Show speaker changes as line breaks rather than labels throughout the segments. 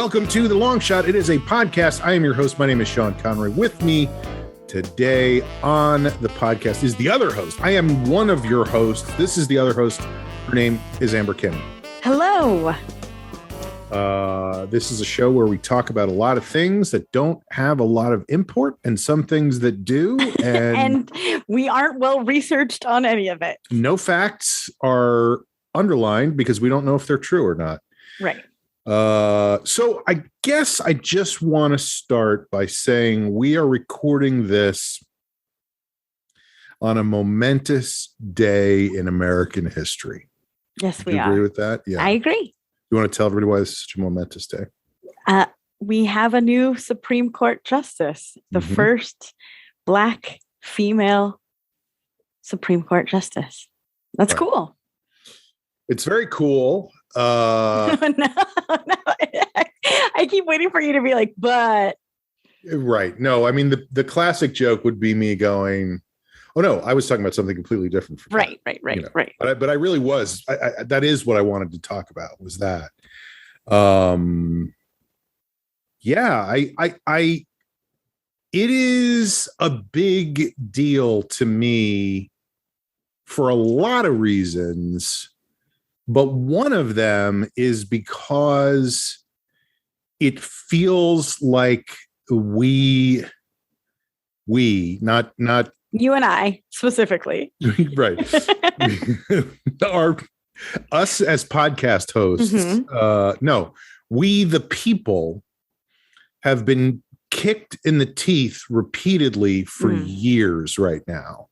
Welcome to The Long Shot. It is a podcast. I am your host. My name is Sean Conroy. With me today on the podcast is the other host. I am one of your hosts. This is the other host. Her name is Amber Kim.
Hello.
This is a show where we talk about a lot of things that don't have a lot of import and some things that do.
And we aren't well researched on any of it.
No facts are underlined because we don't know if they're true or not.
Right.
So I guess I just want to start by saying we are recording this on a momentous day in American history.
Yes,
Do
we
you
are.
agree with that? Yeah.
I agree.
You want to tell everybody why this is such a momentous day?
We have a new Supreme Court justice, the first Black female Supreme Court justice. That's cool.
It's very cool.
No. I keep waiting for you to be like, but.
Right. No, I mean, the classic joke would be me going, oh, no, I was talking about something completely different.
Right.
But I really was. That is what I wanted to talk about was that. It is a big deal to me for a lot of reasons. But one of them is because it feels like we not
you and I specifically,
right? Us as podcast hosts. No, we the people have been kicked in the teeth repeatedly for years right now.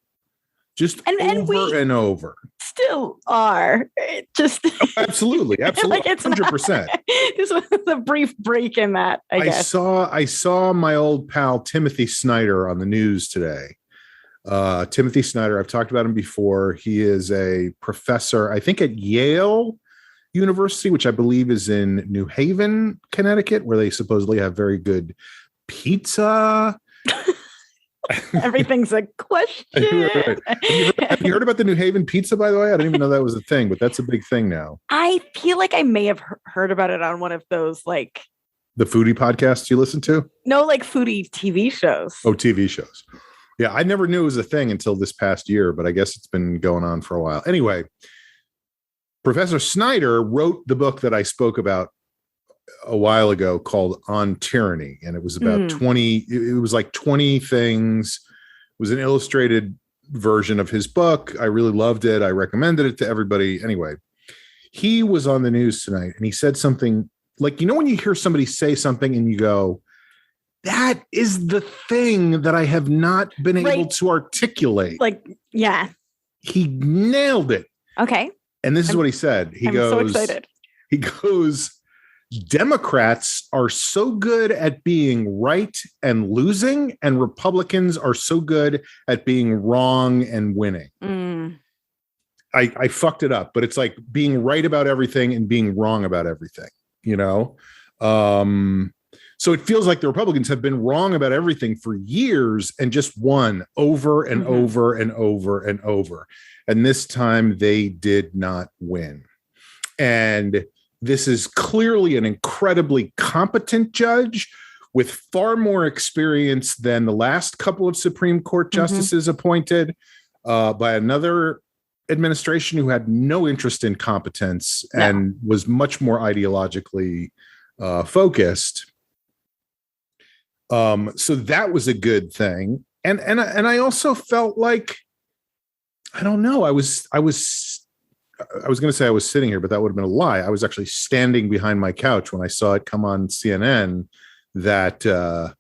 Just over and over.
Still are. It just
absolutely.
Like it's
100%.
This was a brief break in that, I guess.
I saw my old pal Timothy Snyder on the news today. Timothy Snyder, I've talked about him before. He is a professor, I think at Yale University, which I believe is in New Haven, Connecticut, where they supposedly have very good pizza.
Everything's a question.
Right. Have you heard about the New Haven pizza, by the way? I didn't even know that was a thing, but that's a big thing now.
I feel like I may have heard about it on one of those, like...
The foodie podcasts you listen to?
No, like foodie TV shows.
Oh, TV shows. Yeah, I never knew it was a thing until this past year, but I guess it's been going on for a while. Anyway, Professor Snyder wrote the book that I spoke about a while ago called On Tyranny, and it was about 20 things. It was an illustrated version of his book. I really loved it. I recommended it to everybody. Anyway, he was on the news tonight and he said something like, you know, when you hear somebody say something and you go, that is the thing that I have not been able to articulate.
Like, yeah.
He nailed it.
Okay.
And this is what he said. I'm so excited. He goes, Democrats are so good at being right and losing, and Republicans are so good at being wrong and winning. I fucked it up, but it's like being right about everything and being wrong about everything, you know? So it feels like the Republicans have been wrong about everything for years and just won over and over and over and over. And this time they did not win. And this is clearly an incredibly competent judge with far more experience than the last couple of Supreme Court justices appointed by another administration who had no interest in competence and was much more ideologically focused. So that was a good thing. And I also felt like, I don't know, I was going to say I was sitting here, but that would have been a lie. I was actually standing behind my couch when I saw it come on CNN that the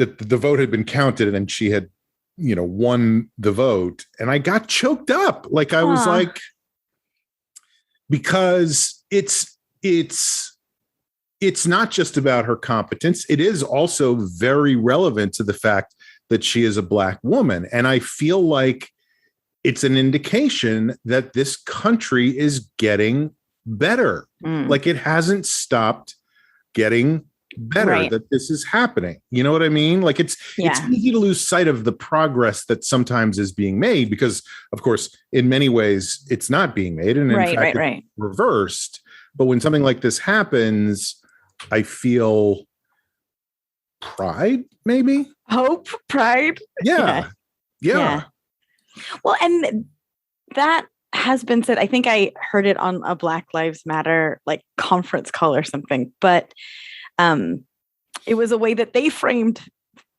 vote had been counted and she had, won the vote. And I got choked up. Like I was like, because it's not just about her competence. It is also very relevant to the fact that she is a Black woman. And I feel like it's an indication that this country is getting better. Like it hasn't stopped getting better, that this is happening. You know what I mean? Like it's easy to lose sight of the progress that sometimes is being made because, of course, in many ways it's not being made. And in fact, it's reversed. But when something like this happens, I feel pride, maybe
hope, pride.
Yeah.
Well, and that has been said. I think I heard it on a Black Lives Matter like conference call or something, but it was a way that they framed.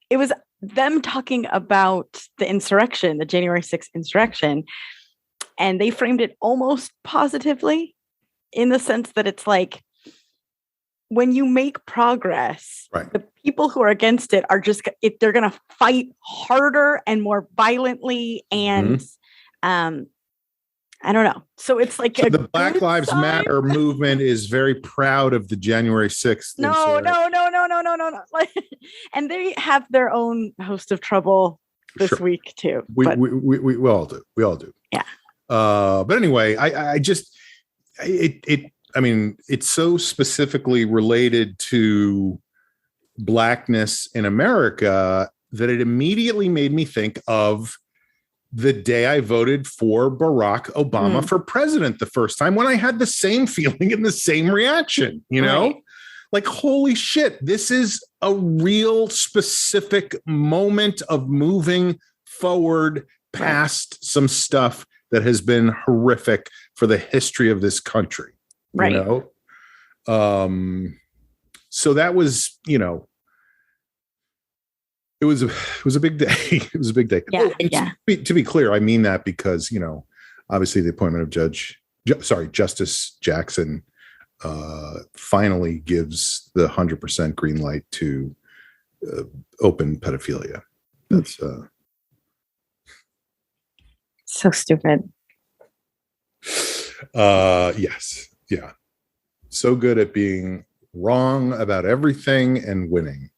It was them talking about the insurrection, the January 6th insurrection, and they framed it almost positively in the sense that it's like, when you make progress, the people who are against it are just, they're going to fight harder and more violently. And I don't know. So it's like
so the Black Lives Matter movement is very proud of the January 6th.
No. Like, and they have their own host of trouble this week too.
We all do. We all do.
Yeah.
But anyway, I just, I mean, it's so specifically related to Blackness in America that it immediately made me think of the day I voted for Barack Obama for president the first time, when I had the same feeling and the same reaction, you know, like, holy shit, this is a real specific moment of moving forward past some stuff that has been horrific for the history of this country. You know? So that was, you know, it was a big day. It was a big day. To be clear, I mean that because, you know, obviously the appointment of Justice Jackson finally gives the 100% green light to open pedophilia. That's
so stupid.
Yes. Yeah. So good at being wrong about everything and winning.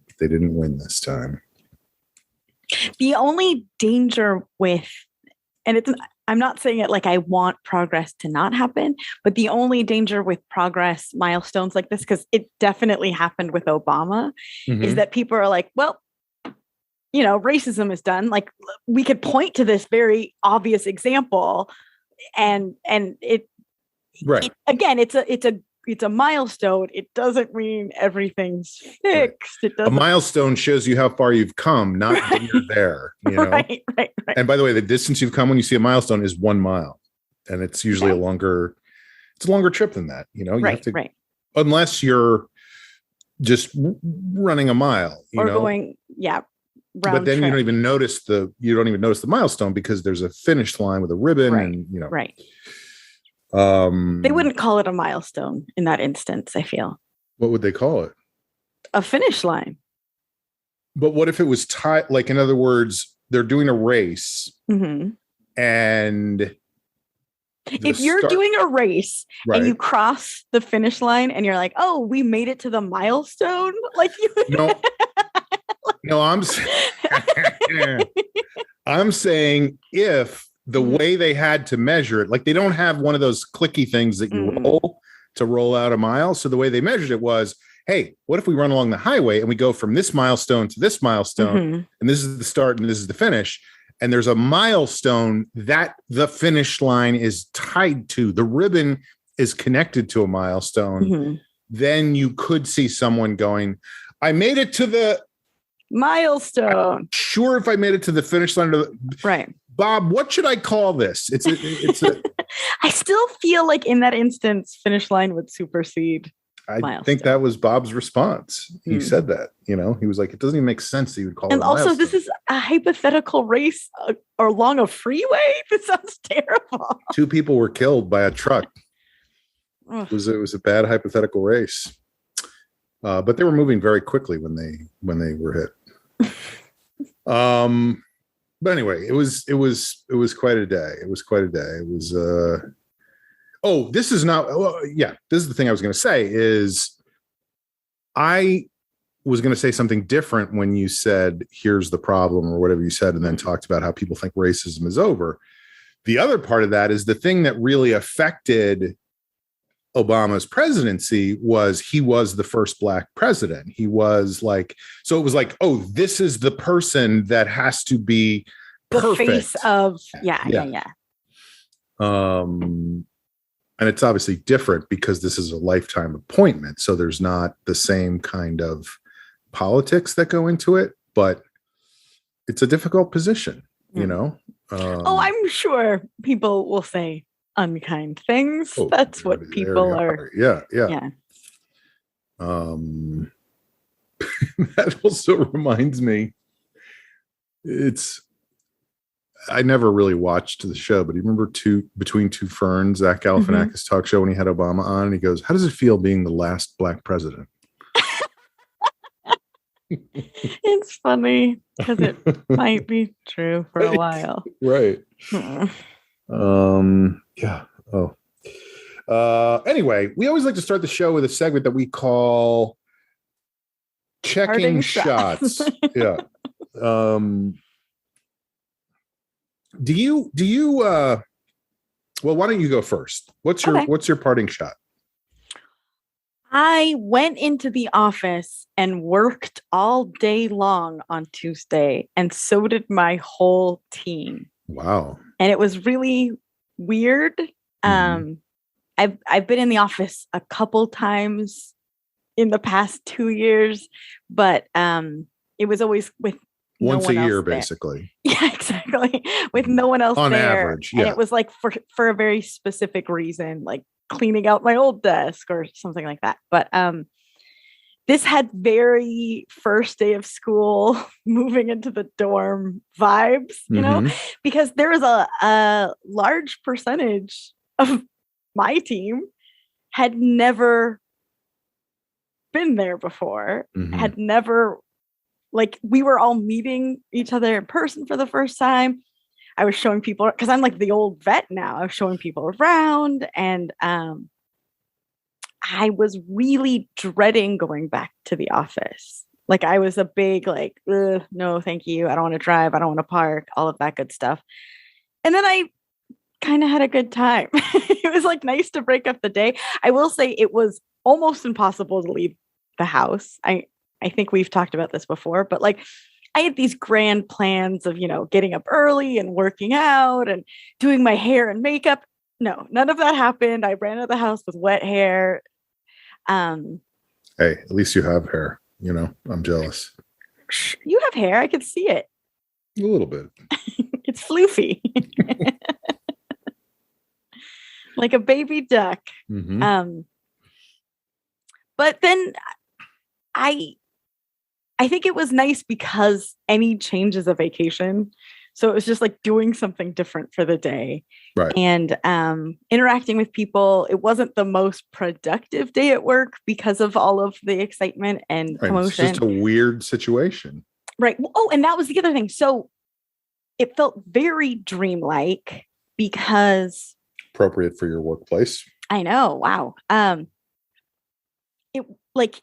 But they didn't win this time.
The only danger with, and I'm not saying it like I want progress to not happen, but the only danger with progress milestones like this, because it definitely happened with Obama, is that people are like, well, you know, racism is done. Like, we could point to this very obvious example, and it again, it's a milestone. It doesn't mean everything's fixed. It doesn't.
A milestone shows you how far you've come, not when you're there. You know?
Right.
And by the way, the distance you've come when you see a milestone is 1 mile, and it's usually a longer trip than that. You know, you have to, unless you're just running a mile, you know,
going,
but then you don't even notice the milestone because there's a finish line with a ribbon, and you know,
they wouldn't call it a milestone in that instance. I feel.
What would they call it?
A finish line.
But what if it was tied? Like, in other words, they're doing a race, and
if you're doing a race and you cross the finish line and you're like, oh, we made it to the milestone, like you.
No, I'm saying if the way they had to measure it, like, they don't have one of those clicky things that you roll to roll out a mile. So the way they measured it was, hey, what if we run along the highway and we go from this milestone to this milestone, and this is the start and this is the finish, and there's a milestone that the finish line is tied to, the ribbon is connected to a milestone, then you could see someone going, I made it to the
milestone.
I'm sure if I made it to the finish line, Bob, what should I call this? It's a
I still feel like in that instance, finish line would supersede.
I think that was Bob's response. He said that, you know, he was like, it doesn't even make sense that you would call it.
And also, this is a hypothetical race along a freeway. This sounds terrible.
2 people were killed by a truck. It was a bad hypothetical race. But they were moving very quickly when they were hit. But anyway, it was quite a day. It was quite a day. It was this is the thing I was going to say is I was going to say something different when you said, here's the problem, or whatever you said, and then talked about how people think racism is over. The other part of that is the thing that really affected Obama's presidency was he was the first Black president. He was like, so it was like, oh, this is the person that has to be perfect.
The face of,
And it's obviously different because this is a lifetime appointment. So there's not the same kind of politics that go into it, but it's a difficult position, you know?
I'm sure people will say unkind things. That's what people are.
Yeah. That also reminds me, I never really watched the show, but you remember Between Two Ferns, Zach Galifianakis talk show when he had Obama on, and he goes, "How does it feel being the last black president?"
It's funny because it might be true for a while.
Right. Yeah. Anyway, we always like to start the show with a segment that we call Checking Shots. Yeah. Do you well, why don't you go first? What's your parting shot?
I went into the office and worked all day long on Tuesday, and so did my whole team.
Wow.
And it was really weird. I've been in the office a couple times in the past 2 years, but it was always with
once a year,
there.
Basically.
Yeah, exactly. With no one else
on
there.
Average. Yeah.
And it was like for a very specific reason, like cleaning out my old desk or something like that. But this had very first day of school, moving into the dorm vibes, you know, because there was a large percentage of my team had never been there before, had never, like, we were all meeting each other in person for the first time. I was showing people, because I'm like the old vet now, I was showing people around, and I was really dreading going back to the office. Like, I was a big, like, no, thank you. I don't want to drive. I don't want to park, all of that good stuff. And then I kind of had a good time. It was like nice to break up the day. I will say it was almost impossible to leave the house. I think we've talked about this before, but like, I had these grand plans of, you know, getting up early and working out and doing my hair and makeup. No, none of that happened. I ran out of the house with wet hair.
Hey, at least you have hair. You know, I'm jealous.
You have hair. I could see it.
A little bit.
It's floofy. Like a baby duck. But then I think it was nice because any change is a vacation. So it was just like doing something different for the day.
Right.
And interacting with people. It wasn't the most productive day at work because of all of the excitement and commotion.
It's just a weird situation.
Right. Oh, and that was the other thing. So it felt very dreamlike because...
Appropriate for your workplace.
I know. Wow. It, like,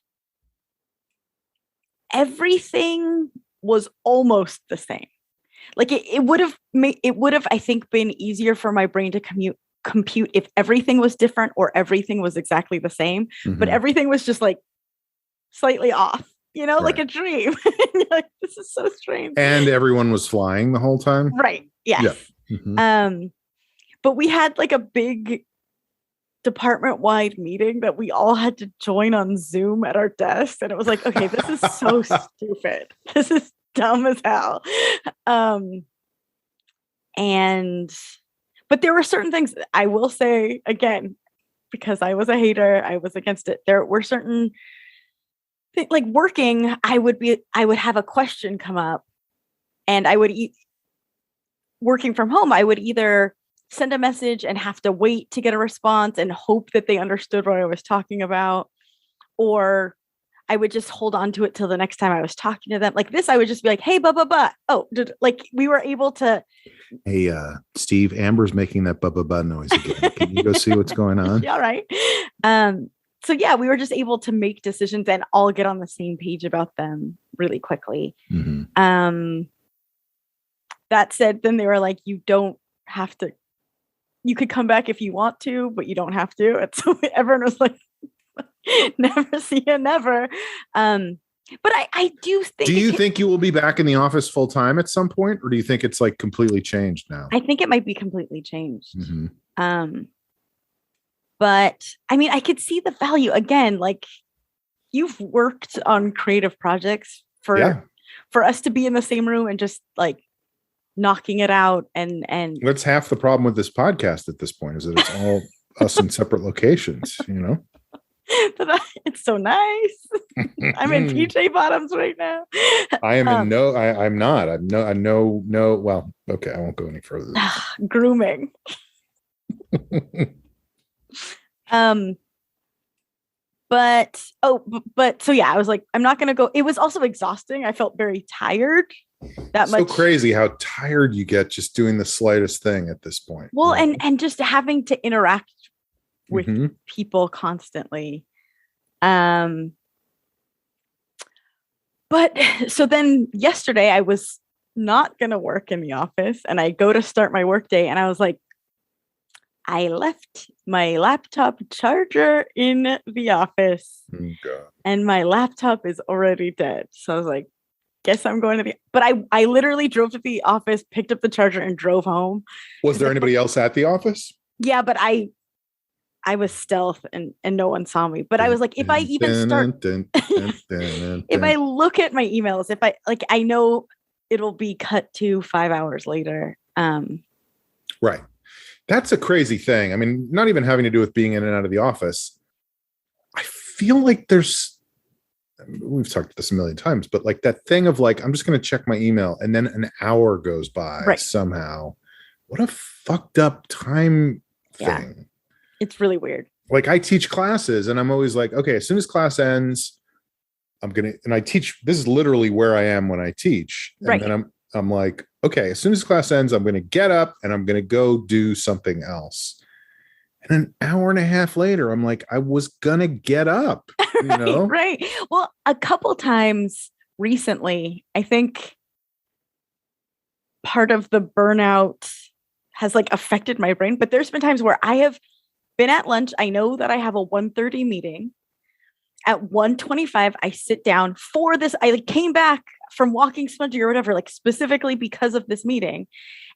everything was almost the same. Like, it would have, I think, been easier for my brain to compute if everything was different or everything was exactly the same. But everything was just like slightly off, you know, like a dream. Like, this is so strange.
And everyone was flying the whole time.
Right. Yes. Yeah. But we had like a big department-wide meeting that we all had to join on Zoom at our desk. And it was like, okay, this is so stupid. This is dumb as hell. But there were certain things I will say, again, because I was a hater, I was against it. There were certain things, like working, I would have a question come up, and working from home, I would either send a message and have to wait to get a response and hope that they understood what I was talking about, or I would just hold on to it till the next time I was talking to them. Like this, I would just be like, hey, blah. Oh, like we were able to.
Hey, Steve, Amber's making that blah noise again. Can you go see what's going on?
Yeah, right. So yeah, we were just able to make decisions and all get on the same page about them really quickly. That said, then they were like, you don't have to. You could come back if you want to, but you don't have to. And so everyone was like, never see you, never. But I do think. Do
you think you will be back in the office full time at some point, or do you think it's like completely changed now?
I think it might be completely changed. But I mean, I could see the value again. Like, you've worked on creative projects for us to be in the same room and just like knocking it out. And
that's half the problem with this podcast at this point, is that it's all us in separate locations, you know.
But it's so nice. I'm in PJ bottoms right now.
I am in no. I'm not. I'm no. Well, okay. I won't go any further.
Grooming. But so yeah, I was like, I'm not gonna go. It was also exhausting. I felt very tired.
So crazy how tired you get just doing the slightest thing at this point.
Well, and just having to interact with people constantly. But so then yesterday I was not going to work in the office, and I go to start my workday, and I was like, I left my laptop charger in the office, and my laptop is already dead. So I was like, guess I'm going to but I literally drove to the office, picked up the charger, and drove home.
Was there anybody else at the office?
Yeah, but I was stealth and no one saw me. But I was like, if I even start, if I look at my emails, if I know it'll be cut to 5 hours later.
Right. That's a crazy thing. I mean, not even having to do with being in and out of the office. I feel like we've talked about this a million times, but like that thing of like, I'm just going to check my email and then an hour goes by somehow. What a fucked up time thing.
It's really weird.
Like, I teach classes and I'm always like, okay, as soon as class ends, and I teach, this is literally where I am when I teach. And then I'm like, okay, as soon as class ends, I'm going to get up and I'm going to go do something else. And an hour and a half later, I'm like, I was going to get up, you know?
Right. Well, a couple times recently, I think part of the burnout has like affected my brain, but there's been times where I have been at lunch. I know that I have a 1:30 meeting. At 1:25, I sit down for this. I came back from walking smudgy or whatever, like specifically because of this meeting.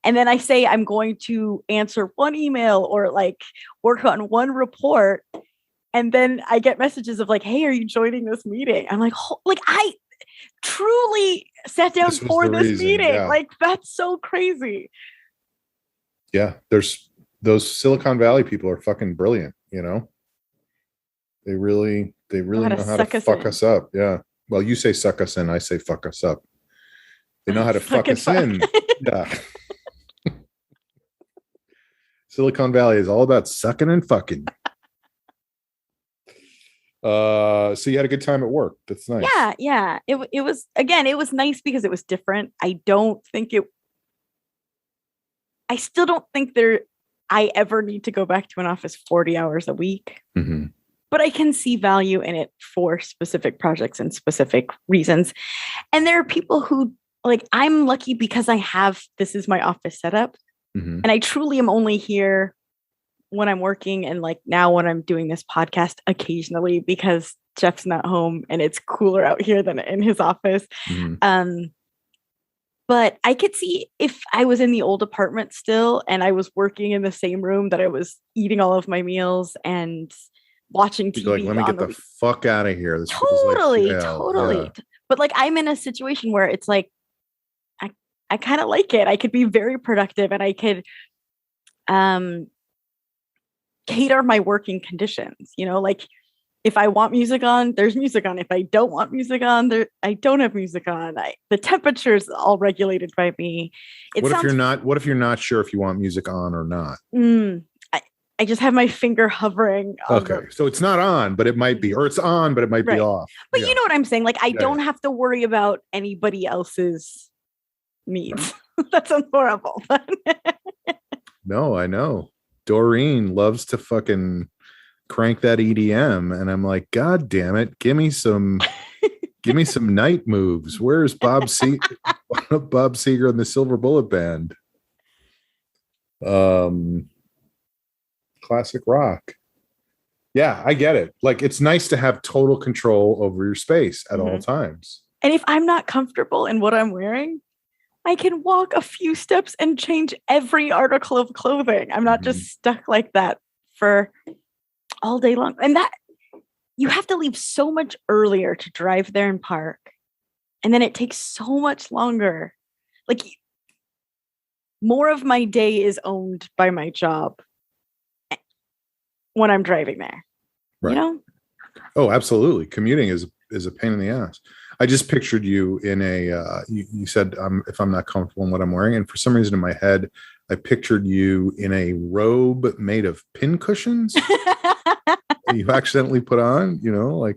And then I say I'm going to answer one email or like work on one report. And then I get messages of like, hey, are you joining this meeting? I'm like, I truly sat down for this meeting. Yeah. Like, that's so crazy.
Yeah, those Silicon Valley people are fucking brilliant, you know? They really know how to fuck us up. Yeah. Well, you say suck us in, I say fuck us up. They know how to fuck us in. Yeah. Silicon Valley is all about sucking and fucking. So you had a good time at work. That's nice.
Yeah. It was, again, it was nice because it was different. I still don't think I ever need to go back to an office 40 hours a week. Mm-hmm. But I can see value in it for specific projects and specific reasons. And there are people who, like, I'm lucky because this is my office setup. Mm-hmm. And I truly am only here when I'm working and like now when I'm doing this podcast occasionally because Jeff's not home and it's cooler out here than in his office. Mm-hmm. But I could see if I was in the old apartment still and I was working in the same room that I was eating all of my meals and watching TV.
Like, let me get the fuck out of here. This
totally. Yeah. But like, I'm in a situation where it's like, I kind of like it. I could be very productive and I could cater my working conditions, you know, like if I want music on, there's music on. If I don't want music on, I don't have music on. The temperature's all regulated by me. What if
you're not sure if you want music on or not?
I just have my finger hovering.
Okay. So it's not on, but it might be, or it's on, but it might be off.
But you know what I'm saying? Like, I don't have to worry about anybody else's needs. That sounds horrible.
No, I know. Doreen loves to fucking crank that EDM. And I'm like, God damn it. Give me some night moves. Where's Bob Seger and the Silver Bullet Band? Classic rock. Yeah, I get it. Like, it's nice to have total control over your space at all times.
And if I'm not comfortable in what I'm wearing, I can walk a few steps and change every article of clothing. I'm not just stuck like that for all day long. And that you have to leave so much earlier to drive there and park. And then it takes so much longer. Like, more of my day is owned by my job when I'm driving there. Right. You know?
Oh, absolutely. Commuting is a pain in the ass. I just pictured you in a, you said, if I'm not comfortable in what I'm wearing. And for some reason in my head, I pictured you in a robe made of pin cushions you accidentally put on, you know, like,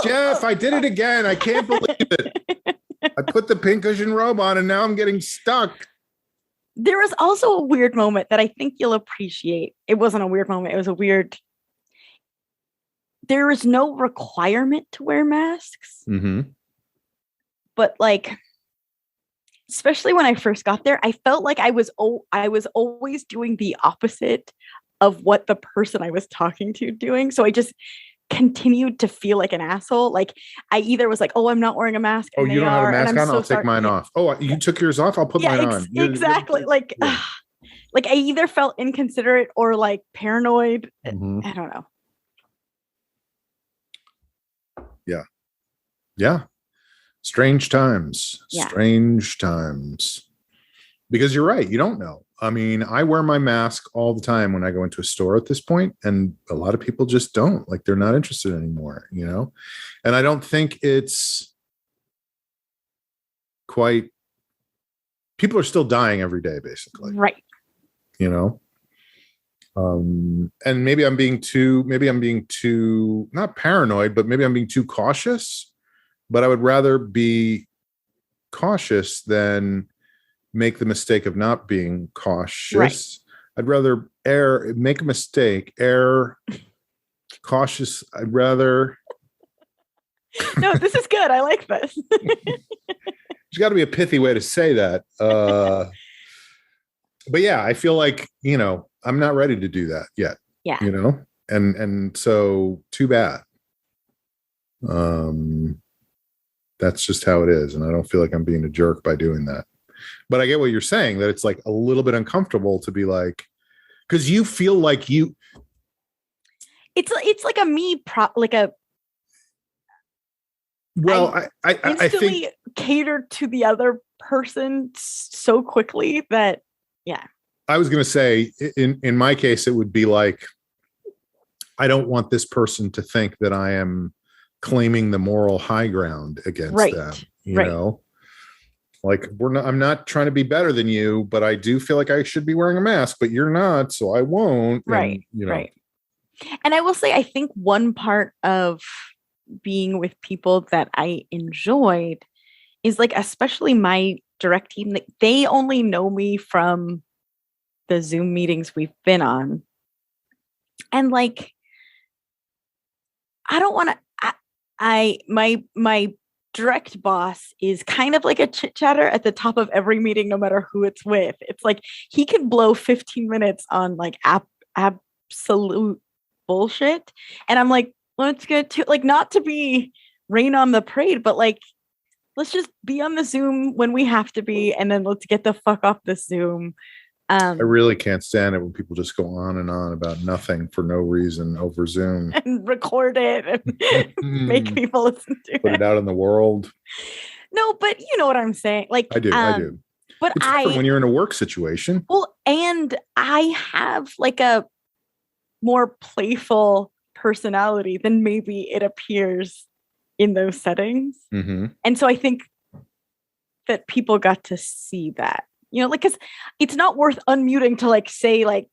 Jeff, I did it again. I can't believe it. I put the pin cushion robe on and now I'm getting stuck.
There was also a weird moment that I think you'll appreciate. It wasn't a weird moment. It was a weird. There is no requirement to wear masks.
Mm-hmm.
But like, especially when I first got there, I felt like I was always doing the opposite of what the person I was talking to doing. So I just continued to feel like an asshole. Like, I either was like, oh, I'm not wearing a mask.
Oh, you don't have a mask on? I'll take mine off. Oh, you took yours off? I'll put mine on.
Exactly. Like I either felt inconsiderate or like paranoid. Mm-hmm. I don't know.
Yeah. Yeah. Strange times.
Yeah.
Strange times. Because you're right. You don't know. I mean, I wear my mask all the time when I go into a store at this point, and a lot of people just don't. Like, they're not interested anymore, you know? And I don't think it's quite, people are still dying every day, basically.
Right.
You know? And maybe I'm being too, not paranoid, but maybe I'm being too cautious. But I would rather be cautious than make the mistake of not being cautious. Right. I'd rather make a mistake, cautious. I'd rather.
No, this is good. I like this.
There's got to be a pithy way to say that. But yeah, I feel like, you know, I'm not ready to do that yet.
Yeah.
You know, and so too bad. That's just how it is. And I don't feel like I'm being a jerk by doing that. But I get what you're saying, that it's like a little bit uncomfortable to be like, because you feel like you.
It's like a me like a.
Well, I
instantly cater to the other person so quickly that, yeah.
I was going to say, in my case, it would be like, I don't want this person to think that I am claiming the moral high ground against them. You know, like I'm not trying to be better than you, but I do feel like I should be wearing a mask, but you're not, so I won't.
Right.
And, you know.
Right. And I will say, I think one part of being with people that I enjoyed is like, especially my direct team, like, they only know me from the Zoom meetings we've been on. And like, I don't want to, my direct boss is kind of like a chit chatter at the top of every meeting, no matter who it's with. It's like, he can blow 15 minutes on like absolute bullshit. And I'm like, let's get to, like, not to be rain on the parade, but like, let's just be on the Zoom when we have to be. And then let's get the fuck off the Zoom.
I really can't stand it when people just go on and on about nothing for no reason over Zoom
and record it and make people listen to
put it out in the world.
No, but you know what I'm saying. Like,
I do.
But
it's different when you're in a work situation.
Well, and I have like a more playful personality than maybe it appears in those settings.
Mm-hmm.
And so I think that people got to see that. You know, like, because it's not worth unmuting to like say like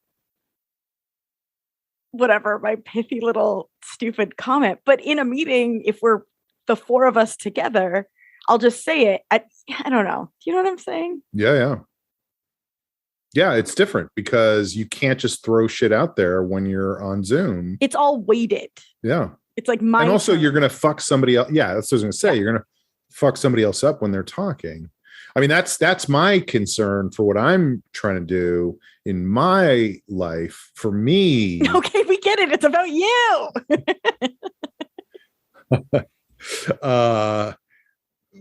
whatever, my pithy little stupid comment. But in a meeting, if we're the four of us together, I'll just say it. I don't know. Do you know what I'm saying?
Yeah. Yeah, it's different because you can't just throw shit out there when you're on Zoom.
It's all weighted.
Yeah.
It's like my.
And also, you're going to fuck somebody else. Yeah, that's what I was going to say. Yeah. You're going to fuck somebody else up when they're talking. I mean, that's my concern for what I'm trying to do in my life. For me.
Okay, we get it. It's about you.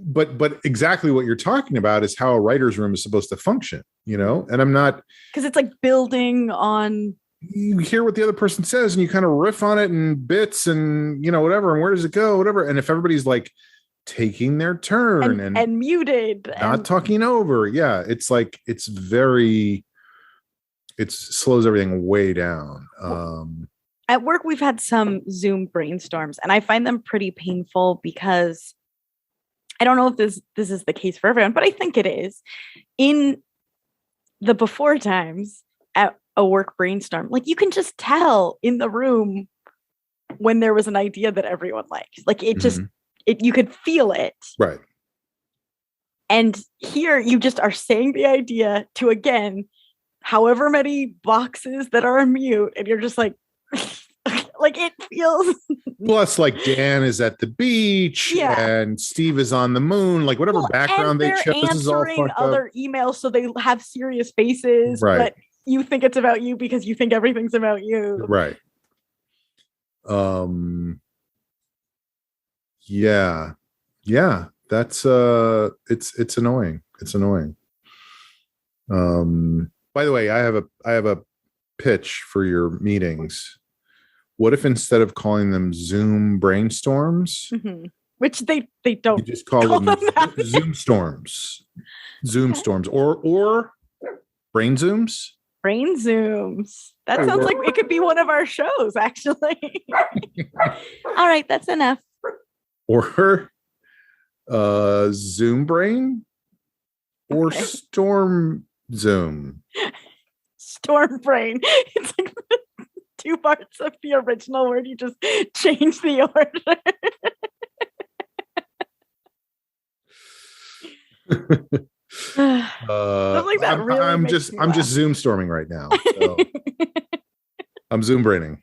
But exactly what you're talking about is how a writer's room is supposed to function, you know? And I'm not.
Because it's like building on
you hear what the other person says and you kind of riff on it in bits and, whatever. And where does it go? Whatever. And if everybody's like taking their turn
and muted,
not talking over. Yeah. It's like, it slows everything way down.
At work, we've had some Zoom brainstorms, and I find them pretty painful because I don't know if this is the case for everyone, but I think it is. In the before times at a work brainstorm, like you can just tell in the room when there was an idea that everyone liked. Like it just, you could feel it.
Right.
And here you just are saying the idea to, again, however many boxes that are on mute, and you're just like, like it feels.
Plus, like Dan is at the beach and Steve is on the moon, like whatever background they chose is all fucked up.
Other emails, so they have serious faces, but you think it's about you because you think everything's about you.
Right. Yeah. That's it's annoying. It's annoying. By the way, I have a pitch for your meetings. What if instead of calling them Zoom brainstorms,
which they don't,
you just call them Zoom storms, or brain zooms?
Brain zooms. That sounds like it could be one of our shows, actually. All right, that's enough.
Or Zoom brain, or storm Zoom.
Storm brain. It's like two parts of the original word. You just change the order.
I'm just Zoom storming right now. So. I'm Zoom braining.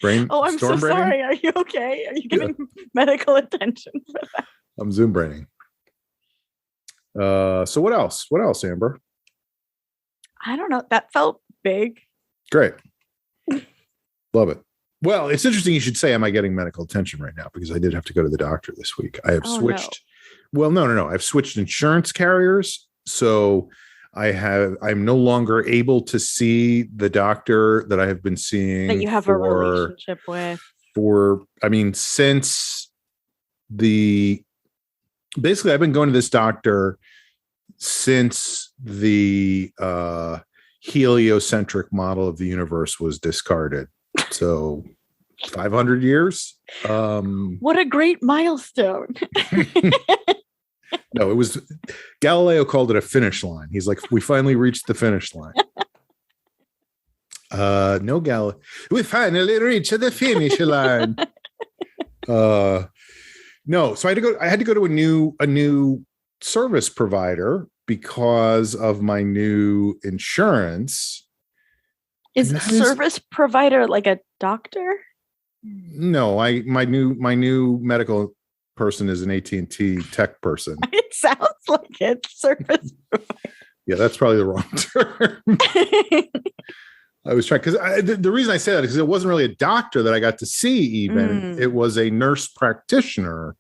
I'm so sorry. Are you okay? Are you getting medical attention for that?
I'm Zoom braining. So what else? What else, Amber?
I don't know. That felt big.
Great. Love it. Well, it's interesting you should say, am I getting medical attention right now? Because I did have to go to the doctor this week. I have switched. No. Well, no. I've switched insurance carriers. So I'm no longer able to see the doctor that I have been seeing.
That you have a relationship with.
Since basically I've been going to this doctor since the heliocentric model of the universe was discarded. So 500 years.
What a great milestone.
No, it was Galileo called it a finish line. He's like, we finally reached the finish line. No, Galileo, we finally reached the finish line. No, so I had to go to a new service provider because of my new insurance.
Is a service provider like a doctor?
No, my new medical person is an AT&T tech person.
It sounds like it's service provider.
Yeah, that's probably the wrong term. I was trying, because the reason I say that is because it wasn't really a doctor that I got to see even. It was a nurse practitioner.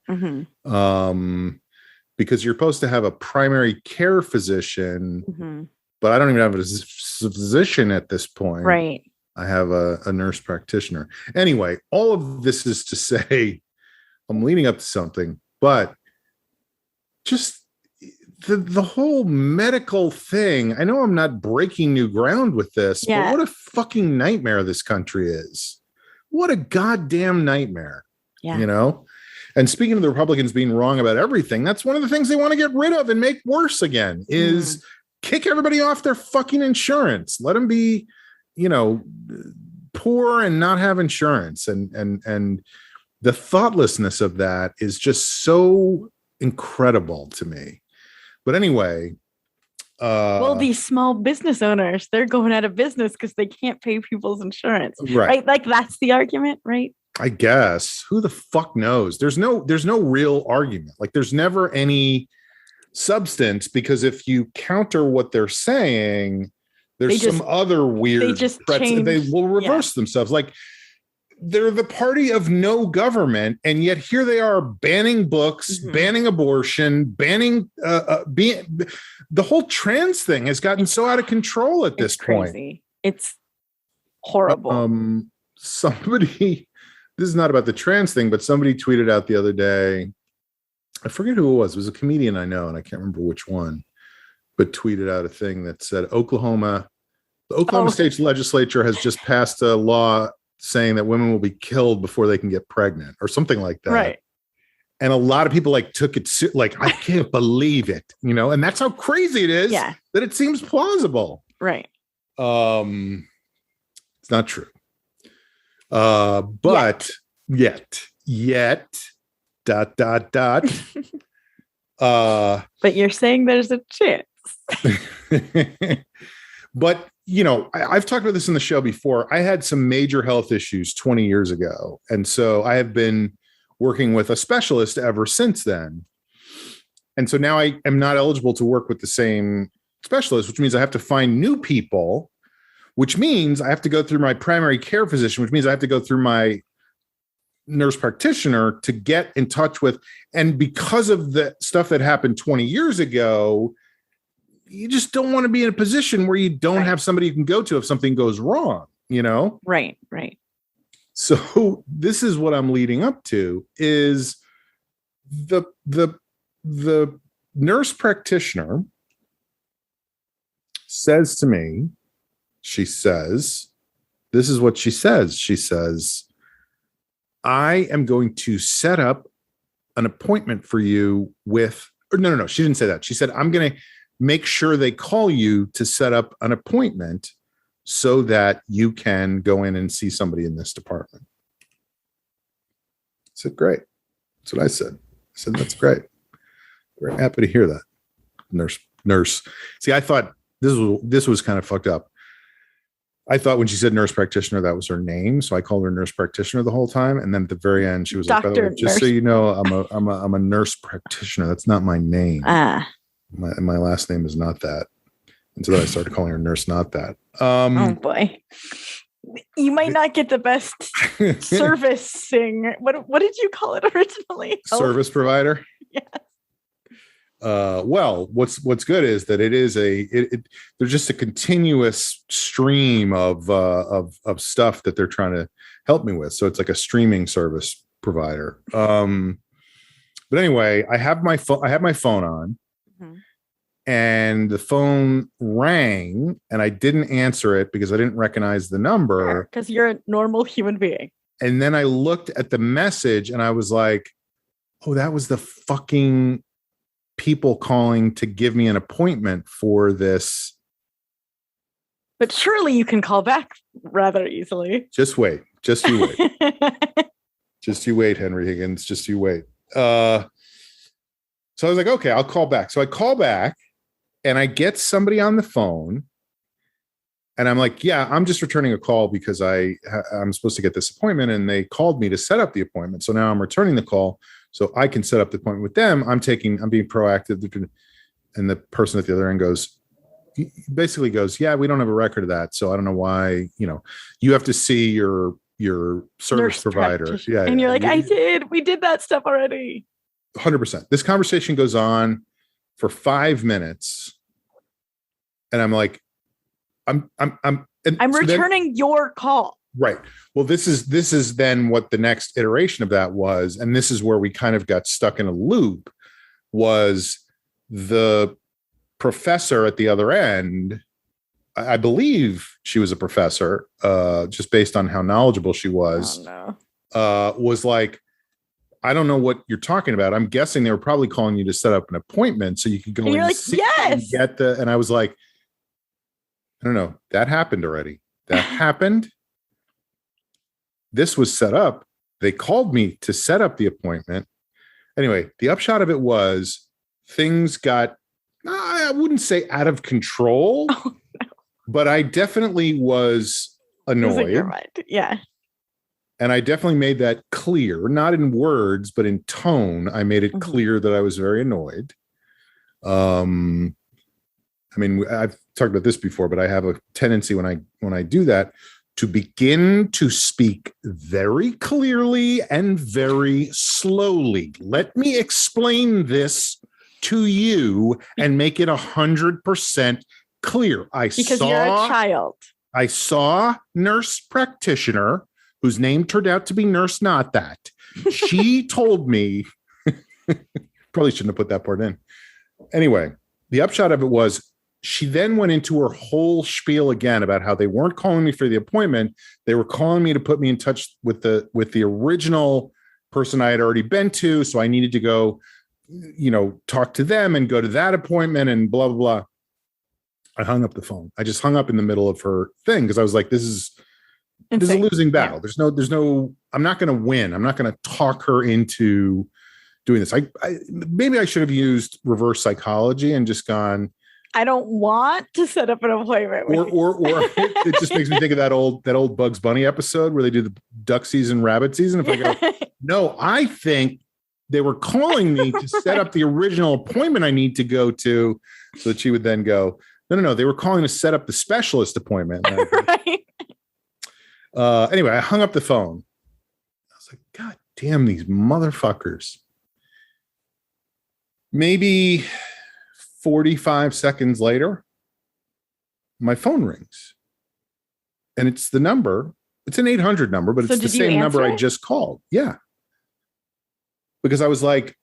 Because you're supposed to have a primary care physician, but I don't even have a physician at this point.
Right.
I have a nurse practitioner. Anyway, all of this is to say I'm leading up to something, but just the whole medical thing. I know I'm not breaking new ground with this, but what a fucking nightmare this country is. What a goddamn nightmare. Yeah. And speaking of the Republicans being wrong about everything, that's one of the things they want to get rid of and make worse again is kick everybody off their fucking insurance. Let them be, poor and not have insurance. And the thoughtlessness of that is just so incredible to me. But anyway.
Well, these small business owners, they're going out of business because they can't pay people's insurance. Right? Like that's the argument, right?
I guess. Who the fuck knows? There's no real argument. Like there's never any substance, because if you counter what they're saying, there's some other weird threats. They will reverse themselves. Like they're the party of no government, and yet here they are banning books, banning abortion, banning the whole trans thing has gotten so out of control at this point.
It's horrible.
Somebody, this is not about the trans thing, but somebody tweeted out the other day, I forget who it was. It was a comedian I know, and I can't remember which one, but tweeted out a thing that said the Oklahoma State legislature has just passed a law saying that women will be killed before they can get pregnant or something like that.
Right.
And a lot of people like took it like, I can't believe it, and that's how crazy it is that it seems plausible.
Right.
It's not true. But yet, But
you're saying there's a chance.
But, I've talked about this in the show before. I had some major health issues 20 years ago. And so I have been working with a specialist ever since then. And so now I am not eligible to work with the same specialist, which means I have to find new people, which means I have to go through my primary care physician, which means I have to go through my nurse practitioner to get in touch with. And because of the stuff that happened 20 years ago, you just don't want to be in a position where you don't have somebody you can go to if something goes wrong,
Right.
So this is what I'm leading up to is the nurse practitioner says to me, this is what she says. She says, I am going to set up an appointment for you with, or no, she didn't say that. She said, I'm going to make sure they call you to set up an appointment so that you can go in and see somebody in this department. I said, great. That's what I said. I said, that's great. Very happy to hear that. Nurse. See, I thought this was kind of fucked up. I thought when she said nurse practitioner, that was her name. So I called her nurse practitioner the whole time. And then at the very end, she was like, by the way, just so you know, I'm a nurse practitioner. That's not my name. My last name is not that. And so then I started calling her nurse not that.
Oh boy. You might not get the best servicing. What did you call it originally?
Service provider?
Yes.
Well, what's good is that it is there's just a continuous stream of stuff that they're trying to help me with. So it's like a streaming service provider. But anyway, I have my phone on, and the phone rang, and I didn't answer it because I didn't recognize the number.
Because you're a normal human being.
And then I looked at the message, and I was like, "Oh, that was the fucking people calling to give me an appointment for this."
But surely you can call back rather easily.
Just wait. Just you wait. Just you wait, Henry Higgins. Just you wait. So I was like, okay, I'll call back. So I call back, and I get somebody on the phone, and I'm like, yeah, I'm just returning a call because I'm supposed to get this appointment, and they called me to set up the appointment. So now I'm returning the call so I can set up the appointment with them. I'm being proactive. And the person at the other end basically goes, yeah, we don't have a record of that. So I don't know why, you have to see your service provider. Yeah.
And you're like, we did that stuff already.
100%. This conversation goes on for 5 minutes. And I'm like, I'm
returning your call.
Right. Well, this is then what the next iteration of that was. And this is where we kind of got stuck in a loop, was the professor at the other end. I believe she was a professor, just based on how knowledgeable she was.
Oh, no.
Was like, I don't know what you're talking about. I'm guessing they were probably calling you to set up an appointment so you could go in and see and get and I was like, I don't know. That happened already. That happened. This was set up. They called me to set up the appointment. Anyway, the upshot of it was things got, I wouldn't say out of control, but I definitely was annoyed.
Yeah.
And I definitely made that clear, not in words, but in tone. I made it clear that I was very annoyed. I mean, I've talked about this before, but I have a tendency when I do that to begin to speak very clearly and very slowly. Let me explain this to you and make it 100% clear.
Because you're a child.
I saw nurse practitioner, whose name turned out to be nurse not that. She told me, probably shouldn't have put that part in. Anyway, the upshot of it was she then went into her whole spiel again about how they weren't calling me for the appointment. They were calling me to put me in touch with the original person I had already been to. So I needed to go, talk to them and go to that appointment and blah, blah, blah. I hung up the phone. I just hung up in the middle of her thing because I was like, this is a losing battle. Yeah. There's no, I'm not going to win. I'm not going to talk her into doing this. Maybe I should have used reverse psychology and just gone,
I don't want to set up an appointment with
or it just makes me think of that old Bugs Bunny episode where they do the duck season, rabbit season. If I go, no, I think they were calling me to set up the original appointment I need to go to, so that she would then go, no. They were calling to set up the specialist appointment.
Right.
Anyway, I hung up the phone. I was like, God damn these motherfuckers. Maybe 45 seconds later, my phone rings. And it's the number. It's an 800 number, but it's the same number I just called. Yeah. Because I was like,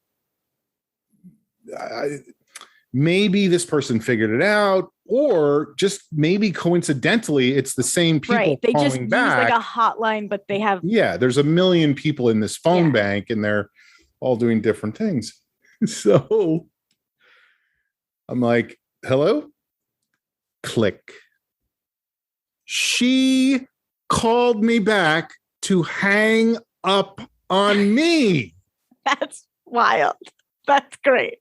maybe this person figured it out, or just maybe coincidentally, it's the same people
right. They
calling
just use
back.
like a hotline, but they have.
Yeah, there's a million people in this phone bank, and they're all doing different things. So I'm like, hello? Click. She called me back to hang up on me.
That's wild. That's great.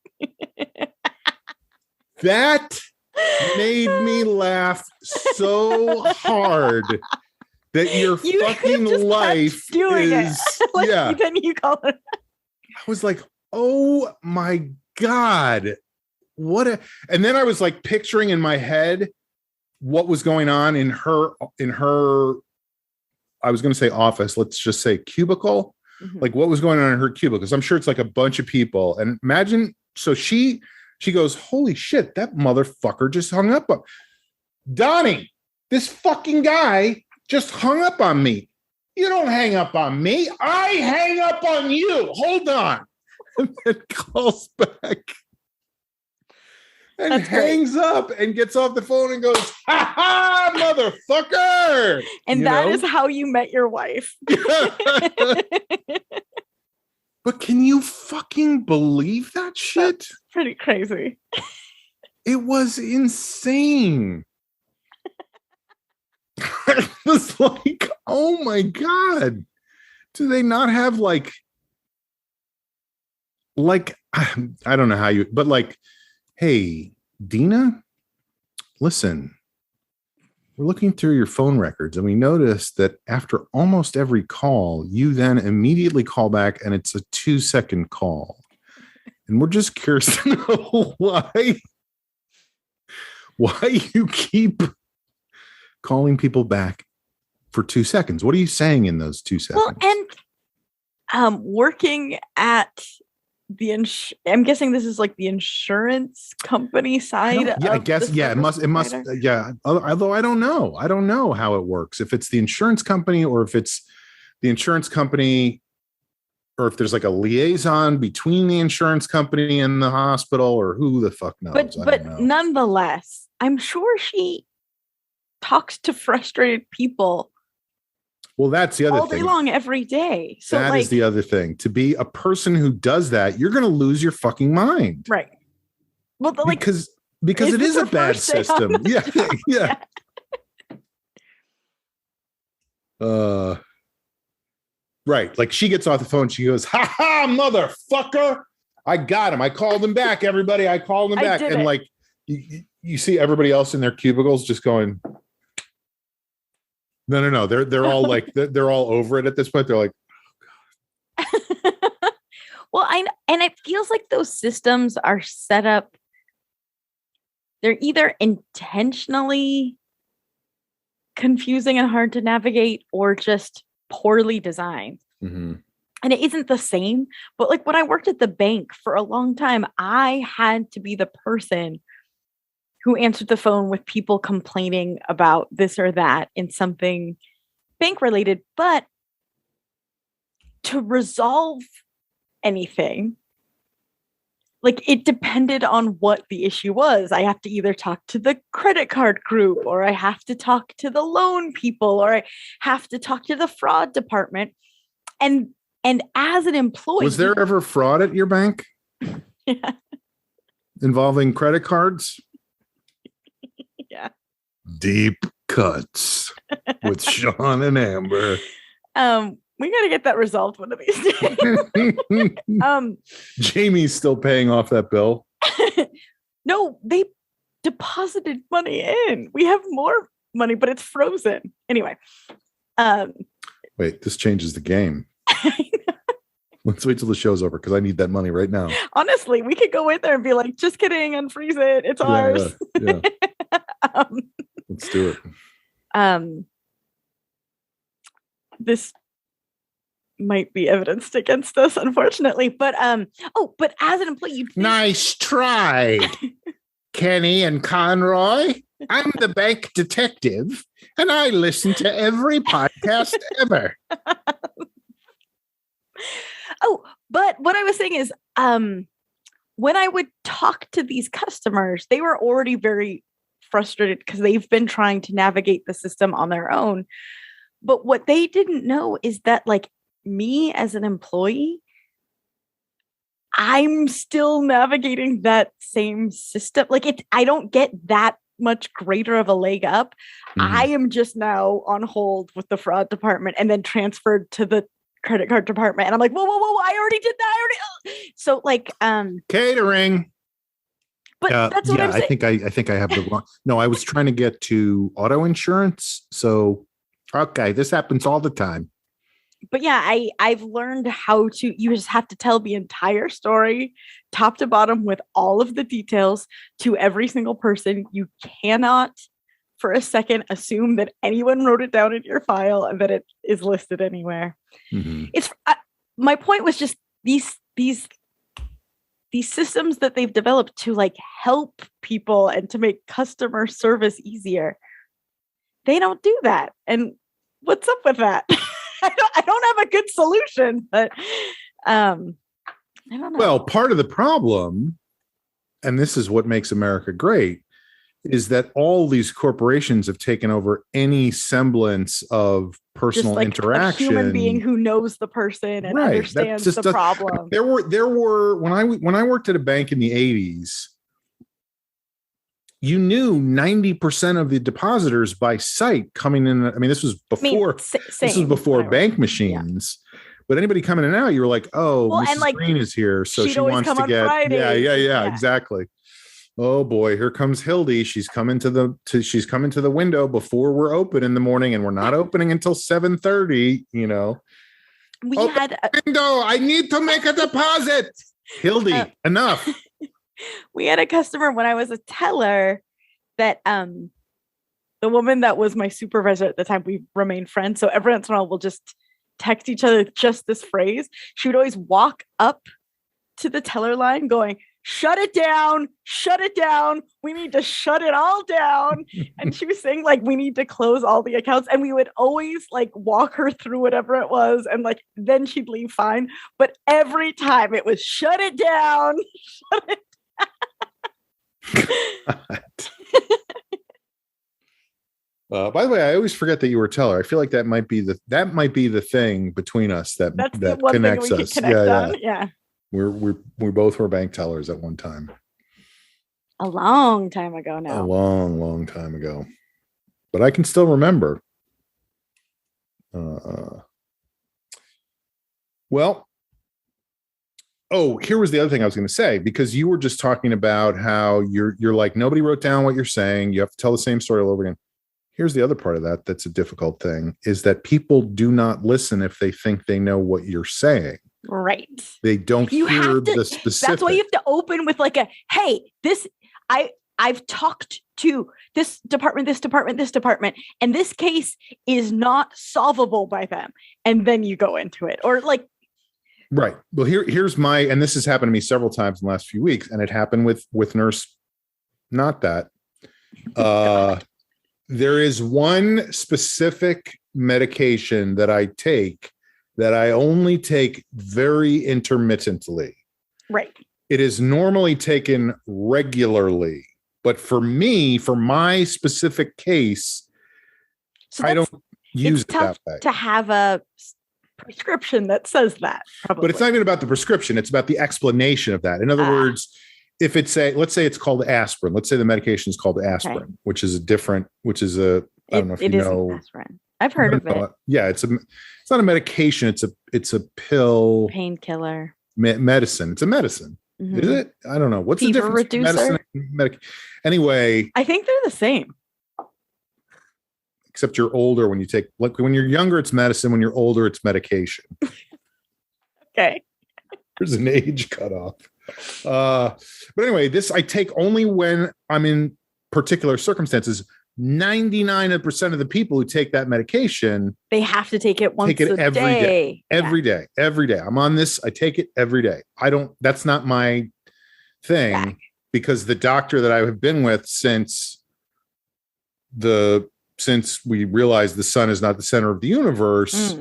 That made me laugh so hard that your fucking life
doing
is
it.
Yeah.
Then you call it.
I was like, oh my God. And then I was like picturing in my head what was going on in her, I was going to say office, let's just say cubicle. Mm-hmm. Like what was going on in her cubicle? Because I'm sure it's like a bunch of people. And imagine, so she goes, holy shit, that motherfucker just hung up on Donnie. This fucking guy just hung up on me. You don't hang up on me. I hang up on you. Hold on. And then calls back and that's hangs up and gets off the phone and goes, ha ha, motherfucker.
And that is how you met your wife.
But can you fucking believe that shit?
That's pretty crazy.
It was insane. I was like, oh my God. Do they not have like, I don't know how you, but like, hey, Dina, listen, we're looking through your phone records and we noticed that after almost every call, you then immediately call back and it's a 2-second call. And we're just curious to know why you keep calling people back for 2 seconds. What are you saying in those 2 seconds?
Well, and working at I'm guessing this is like the insurance company side.
I guess. Yeah, it must. Yeah. Although I don't know how it works. If it's the insurance company or if it's the insurance company or if there's like a liaison between the insurance company and the hospital or who the fuck knows.
But nonetheless, I'm sure she talks to frustrated people.
Well, that's the other thing.
All day long, every day. So
that is the other thing. To be a person who does that, you're going to lose your fucking mind.
Right. Well,
because it is a bad system. Yeah. Right. Like she gets off the phone. She goes, ha ha, motherfucker. I got him. I called him back. Everybody. I called him back. And like, you see everybody else in their cubicles just going, no. They're all like, they're all over it at this point. They're like, oh
God. Well, and it feels like those systems are set up. They're either intentionally confusing and hard to navigate or just poorly designed. Mm-hmm. And it isn't the same, but like when I worked at the bank for a long time, I had to be the person who answered the phone with people complaining about this or that in something bank related, but to resolve anything, like it depended on what the issue was. I have to either talk to the credit card group, or I have to talk to the loan people, or I have to talk to the fraud department. And as an employee,
was there ever fraud at your bank?
Yeah.
Involving credit cards?
Yeah.
Deep Cuts with Sean and Amber.
We got to get that resolved one of these days.
Jamie's still paying off that bill.
No, they deposited money in. We have more money, but it's frozen. Anyway.
Wait, this changes the game. Let's wait till the show's over because I need that money right now.
Honestly, we could go in there and be like, just kidding, unfreeze it. It's ours.
Yeah. Let's do it.
This might be evidenced against us, unfortunately. But but as an employee,
nice try, Kenny and Conroy. I'm the bank detective, and I listen to every podcast ever.
Oh, but what I was saying is, when I would talk to these customers, they were already very frustrated because they've been trying to navigate the system on their own. But what they didn't know is that, like, me as an employee, I'm still navigating that same system. Like, I don't get that much greater of a leg up. Mm-hmm. I am just now on hold with the fraud department and then transferred to the credit card department. And I'm like, whoa, I already did that. So like,
catering.
But that's what I'm saying.
I think I have the wrong. No, I was trying to get to auto insurance. So, okay, this happens all the time.
But yeah, I've learned how to, you just have to tell the entire story, top to bottom, with all of the details to every single person. You cannot for a second assume that anyone wrote it down in your file and that it is listed anywhere. Mm-hmm. It's my point was just these systems that they've developed to like help people and to make customer service easier. They don't do that. And what's up with that? I don't have a good solution, but I don't know.
Well, part of the problem, and this is what makes America great, is that all these corporations have taken over any semblance of personal interaction.
A human being who knows the person and understands the problem.
There were when I worked at a bank in the 80s, you knew 90% of the depositors by sight coming in. I mean, this was before bank machines. Yeah. But anybody coming in and out, you were like, oh, Mrs. Green is here, so she wants to get Fridays. Yeah, exactly. Oh boy, here comes Hildy. She's coming to the window before we're open in the morning, and we're not opening until 7:30. You know,
we had a
window. I need to make a deposit. Hildy, enough.
We had a customer when I was a teller that the woman that was my supervisor at the time, we remained friends. So every once in a while we'll just text each other just this phrase. She would always walk up to the teller line going, shut it down, we need to shut it all down. And she was saying like, we need to close all the accounts. And we would always like walk her through whatever it was. And like, then she'd leave fine. But every time it was shut it down, shut it
by the way, I always forget that you were a teller. I feel like that might be the thing between us that connects us.
Yeah.
We both were bank tellers at one time.
A long time ago now.
A long time ago. But I can still remember. Well, here was the other thing I was going to say, because you were just talking about how you're like, nobody wrote down what you're saying. You have to tell the same story all over again. Here's the other part of that that's a difficult thing, is that people do not listen if they think they know what you're saying.
Right.
They don't hear the specific.
That's why you have to open with like hey, I've talked to this department, and this case is not solvable by them. And then you go into it. Or like,
right. Well, here's and this has happened to me several times in the last few weeks, and it happened with nurse, not that. There is one specific medication that I take that I only take very intermittently.
Right.
It is normally taken regularly, but for me, for my specific case, I don't use it that way.
To have a prescription that says that, probably.
But it's not even about the prescription. It's about the explanation of that. In other words, if it's let's say it's called aspirin. Let's say the medication is called aspirin, which is I don't know if you know. Aspirin.
I've heard of it.
Yeah, it's not a medication. It's a pill.
Painkiller.
Medicine. It's a medicine. Mm-hmm. Is it? I don't know. What's
Fever
the difference?
Reducer?
Anyway.
I think they're the same.
Except you're older when you take, like when you're younger, it's medicine. When you're older, it's medication.
Okay.
There's an age cutoff. But anyway, this I take only when I'm in particular circumstances. 99% of the people who take that medication,
they have to take it once a day.
Every day. I'm on this. I take it every day. That's not my thing because the doctor that I have been with since we realized the sun is not the center of the universe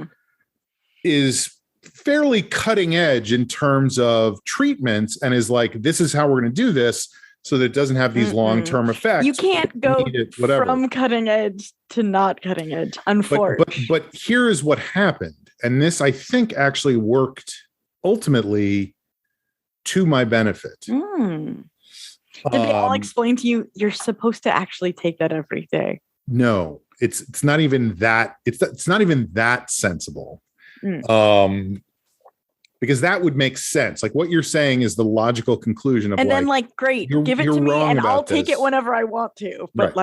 is fairly cutting edge in terms of treatments and is like, this is how we're going to do this so that it doesn't have these long-term effects.
You can't go from cutting edge to not cutting edge, unfortunately.
But here is what happened. And this, I think, actually worked ultimately to my benefit.
Did they all explain to you, you're supposed to actually take that every day?
No, it's not even that. It's not even that sensible. Because that would make sense. Like what you're saying is the logical conclusion of
and then great, give it to me and I'll take it whenever I want to. But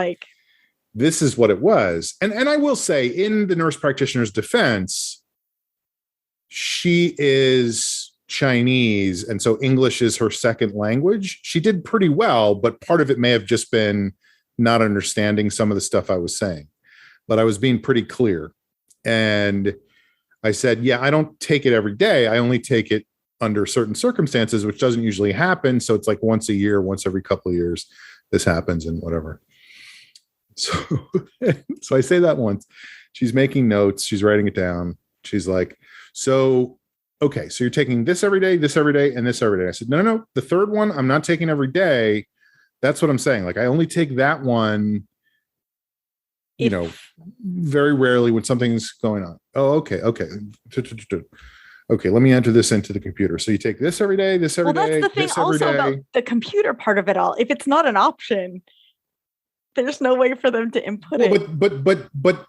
this is what it was. And I will say in the nurse practitioner's defense, she is Chinese. And so English is her second language. She did pretty well, but part of it may have just been not understanding some of the stuff I was saying, but I was being pretty clear. And I said, yeah, I don't take it every day. I only take it under certain circumstances, which doesn't usually happen. So it's like once a year, once every couple of years, this happens and whatever. So I say that once. She's making notes. She's writing it down. She's like, okay, so you're taking this every day, and this every day. I said, no. The third one, I'm not taking every day. That's what I'm saying. Like I only take that one, very rarely when something's going on. Oh, okay. Okay, let me enter this into the computer. So you take this every day, this every day.
Well, that's the thing also about the computer part of it all. If it's not an option, there's no way for them to input it.
But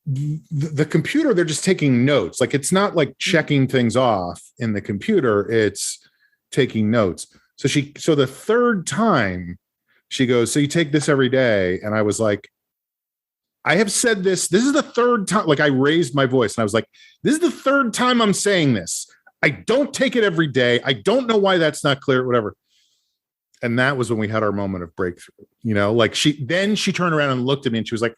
the computer, they're just taking notes. Like it's not like checking things off in the computer. It's taking notes. So the third time she goes, so you take this every day. And I was like, I have said this. This is the third time. Like I raised my voice and I was like, this is the third time I'm saying this. I don't take it every day. I don't know why that's not clear, whatever. And that was when we had our moment of breakthrough, she turned around and looked at me and she was like,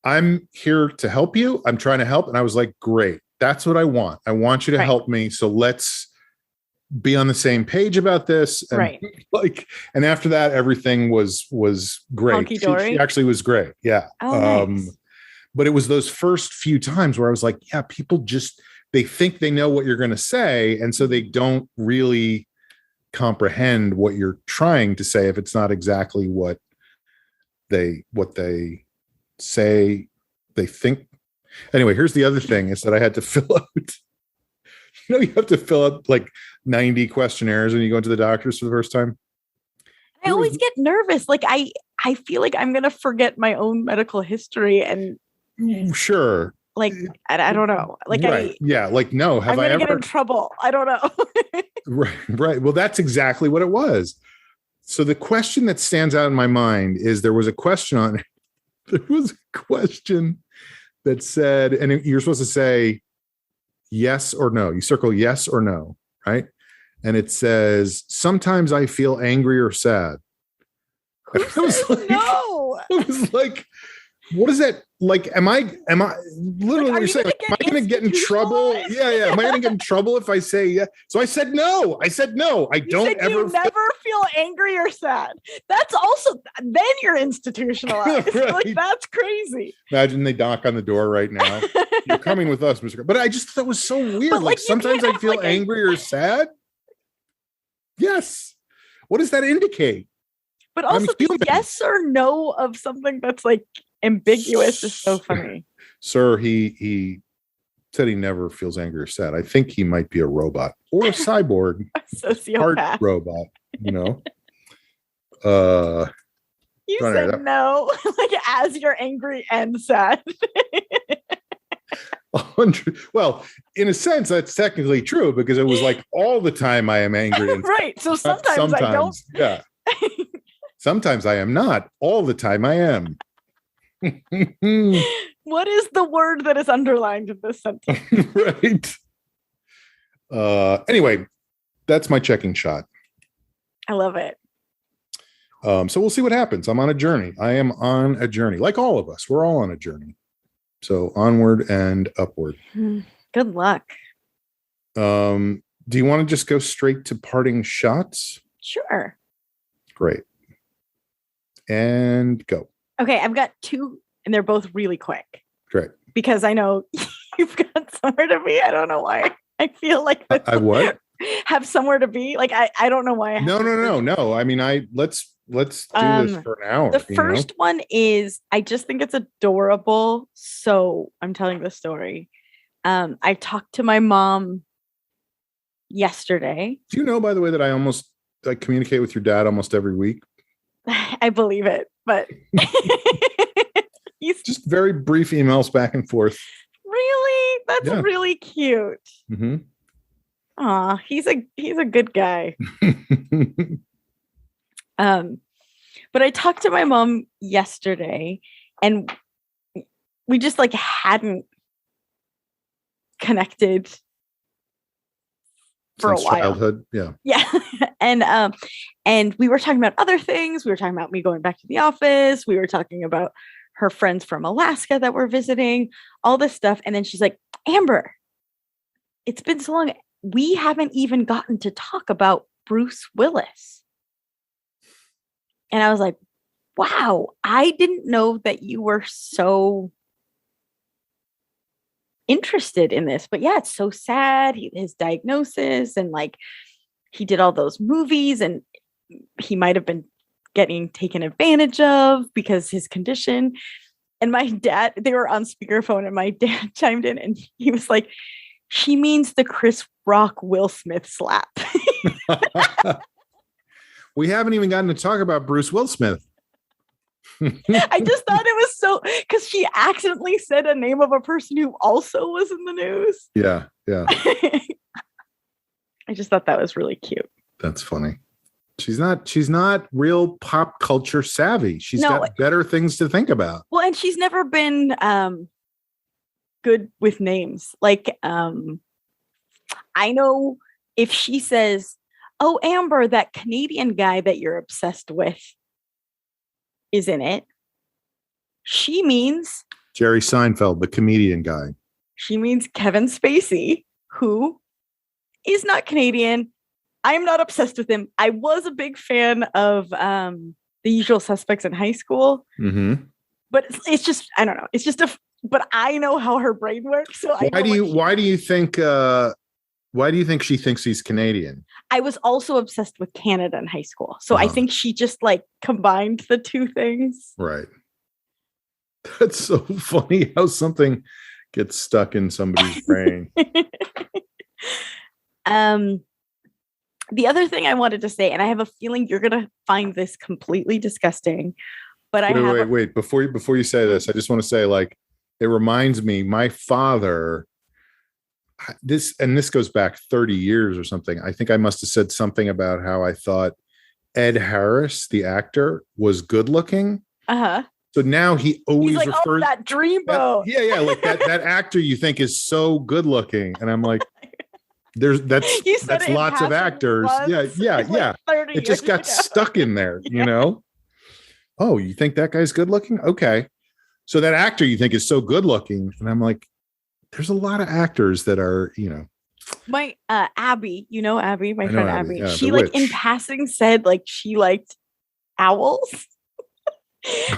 I'm here to help you. I'm trying to help. And I was like, great. That's what I want. I want you to help me. So let's be on the same page about this. And and after that, everything was great. She actually was great. Yeah.
Nice.
But it was those first few times where I was like, yeah, people they think they know what you're going to say. And so they don't really comprehend what you're trying to say if it's not exactly what they say they think. Anyway, here's the other thing is that I had to fill out you have to fill out like 90 questionnaires when you go into the doctors for the first time.
I always get nervous. Like I feel like I'm going to forget my own medical history and
sure.
Like, I don't know. Like,
right. No,
have I ever get in trouble? I don't know.
Right. Well, that's exactly what it was. So the question that stands out in my mind is there was a question that said, and you're supposed to say yes or no. You circle yes or no, right? And it says, sometimes I feel angry or sad.
No.
I was like, what does that like, am I literally
Like,
you're saying, like, am I going to get in trouble? Yeah. Am I going to get in trouble if I say yeah? So I said no. I don't ever.
You never feel angry or sad. That's also, then you're institutionalized.
Right.
Like, that's crazy.
Imagine they knock on the door right now. You're coming with us, Mr. But I just thought it was so weird.
But,
like sometimes I feel angry or sad. Yes. What does that indicate?
But also the yes or no of something that's like ambiguous is so funny.
Sir, he said he never feels angry or sad. I think he might be a robot or a cyborg.
A sociopath.
Heart robot, You
said no, like as you're angry and sad.
100. Well, in a sense, that's technically true because it was like all the time I am angry. And
right. So sometimes I don't.
Yeah. Sometimes I am not. All the time I am.
What is the word that is underlined in this sentence?
Right. Anyway, that's my checking shot.
I love it.
So we'll see what happens. I'm on a journey. I am on a journey. Like all of us. We're all on a journey. So onward and upward.
Good luck.
Do you want to just go straight to parting shots?
Sure.
Great. And go.
Okay, I've got two, and they're both really quick.
Great.
Because I know you've got somewhere to be. I don't know why. I feel like
I what?
Have somewhere to be. Like I don't know why.
No. I mean, let's do this for an hour.
The first one is I just think it's adorable. So I'm telling the story. I talked to my mom yesterday.
Do you know, by the way, that I communicate with your dad almost every week?
I believe it, but
he's just very brief emails back and forth.
Really? That's really cute.
Mm-hmm.
Aw, he's a good guy. But I talked to my mom yesterday and we just like hadn't connected for a while.
Childhood. Yeah.
Yeah. And we were talking about other things. We were talking about me going back to the office. We were talking about her friends from Alaska that were visiting, all this stuff. And then she's like, Amber, it's been so long. We haven't even gotten to talk about Bruce Willis. And I was like, wow, I didn't know that you were so interested in this. But yeah, it's so sad. His diagnosis and like he did all those movies and he might have been getting taken advantage of because his condition. And my dad, they were on speakerphone and my dad chimed in and he was like, she means the Chris Rock Will Smith slap.
We haven't even gotten to talk about Bruce Will Smith.
I just thought it was so because she accidentally said a name of a person who also was in the news.
Yeah.
I just thought that was really cute.
That's funny. She's not real pop culture savvy. She's got better things to think about.
Well, and she's never been good with names. Like I know if she says, oh, Amber, that Canadian guy that you're obsessed with is in it. She means
Jerry Seinfeld, the comedian guy.
She means Kevin Spacey, who is not Canadian. I'm not obsessed with him. I was a big fan of The Usual Suspects in high school.
Mm-hmm.
But it's just, I don't know. It's just but I know how her brain works. So
why do you think she thinks he's Canadian?
I was also obsessed with Canada in high school. So I think she just like combined the two things.
Right. That's so funny how something gets stuck in somebody's brain.
The other thing I wanted to say, and I have a feeling you're going to find this completely disgusting, but
wait. Before you say this, I just want to say, like, it reminds me, my father, this goes back 30 years or something. I think I must have said something about how I thought Ed Harris, the actor, was good looking.
Uh-huh.
So now he always
like,
refers
that dreamboat.
Yeah, like that actor you think is so good looking, and I'm like, that's lots of actors. Yeah. It just got stuck in there, you know. Oh, you think that guy's good looking? Okay. So that actor you think is so good looking, and I'm like, there's a lot of actors that are,
my Abby, Abby, my friend Abby,
yeah,
she like in passing said like she liked owls.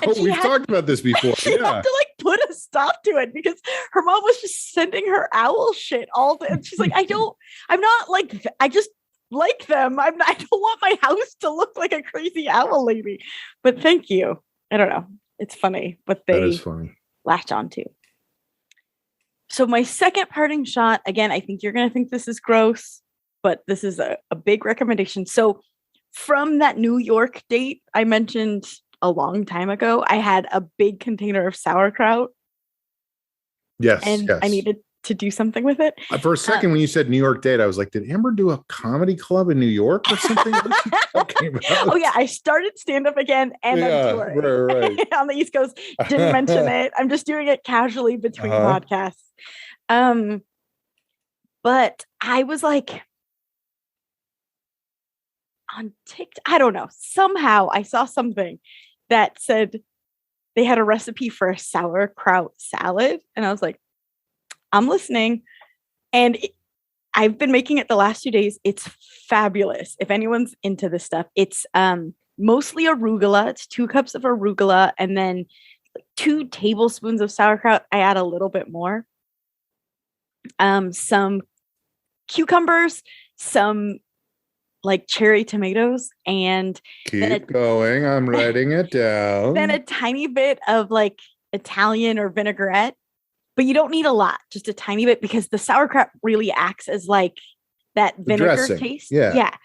And we've talked about this before.
She had to like put a stop to it because her mom was just sending her owl shit all day. And she's like, I just like them. I don't want my house to look like a crazy owl lady. But thank you. I don't know. It's funny what they latch onto. So my second parting shot, again, I think you're going to think this is gross, but this is a big recommendation. So from that New York date I mentioned a long time ago, I had a big container of sauerkraut.
Yes.
And I needed to do something with it.
For a second, when you said New York date, I was like, did Amber do a comedy club in New York or something? What is she talking about?
Oh, yeah. I started stand-up again and I'm touring. Right. On the East Coast. Didn't mention it. I'm just doing it casually between podcasts. But I was like, on TikTok, I don't know. Somehow I saw something that said they had a recipe for a sauerkraut salad. And I was like, I'm listening. And I've been making it the last 2 days. It's fabulous. If anyone's into this stuff, it's mostly arugula. It's 2 cups of arugula and then 2 tablespoons of sauerkraut. I add a little bit more. Some cucumbers, some like cherry tomatoes, and
keep going. I'm writing it down.
Then a tiny bit of like Italian or vinaigrette, but you don't need a lot, just a tiny bit because the sauerkraut really acts as like that vinegar taste. Yeah.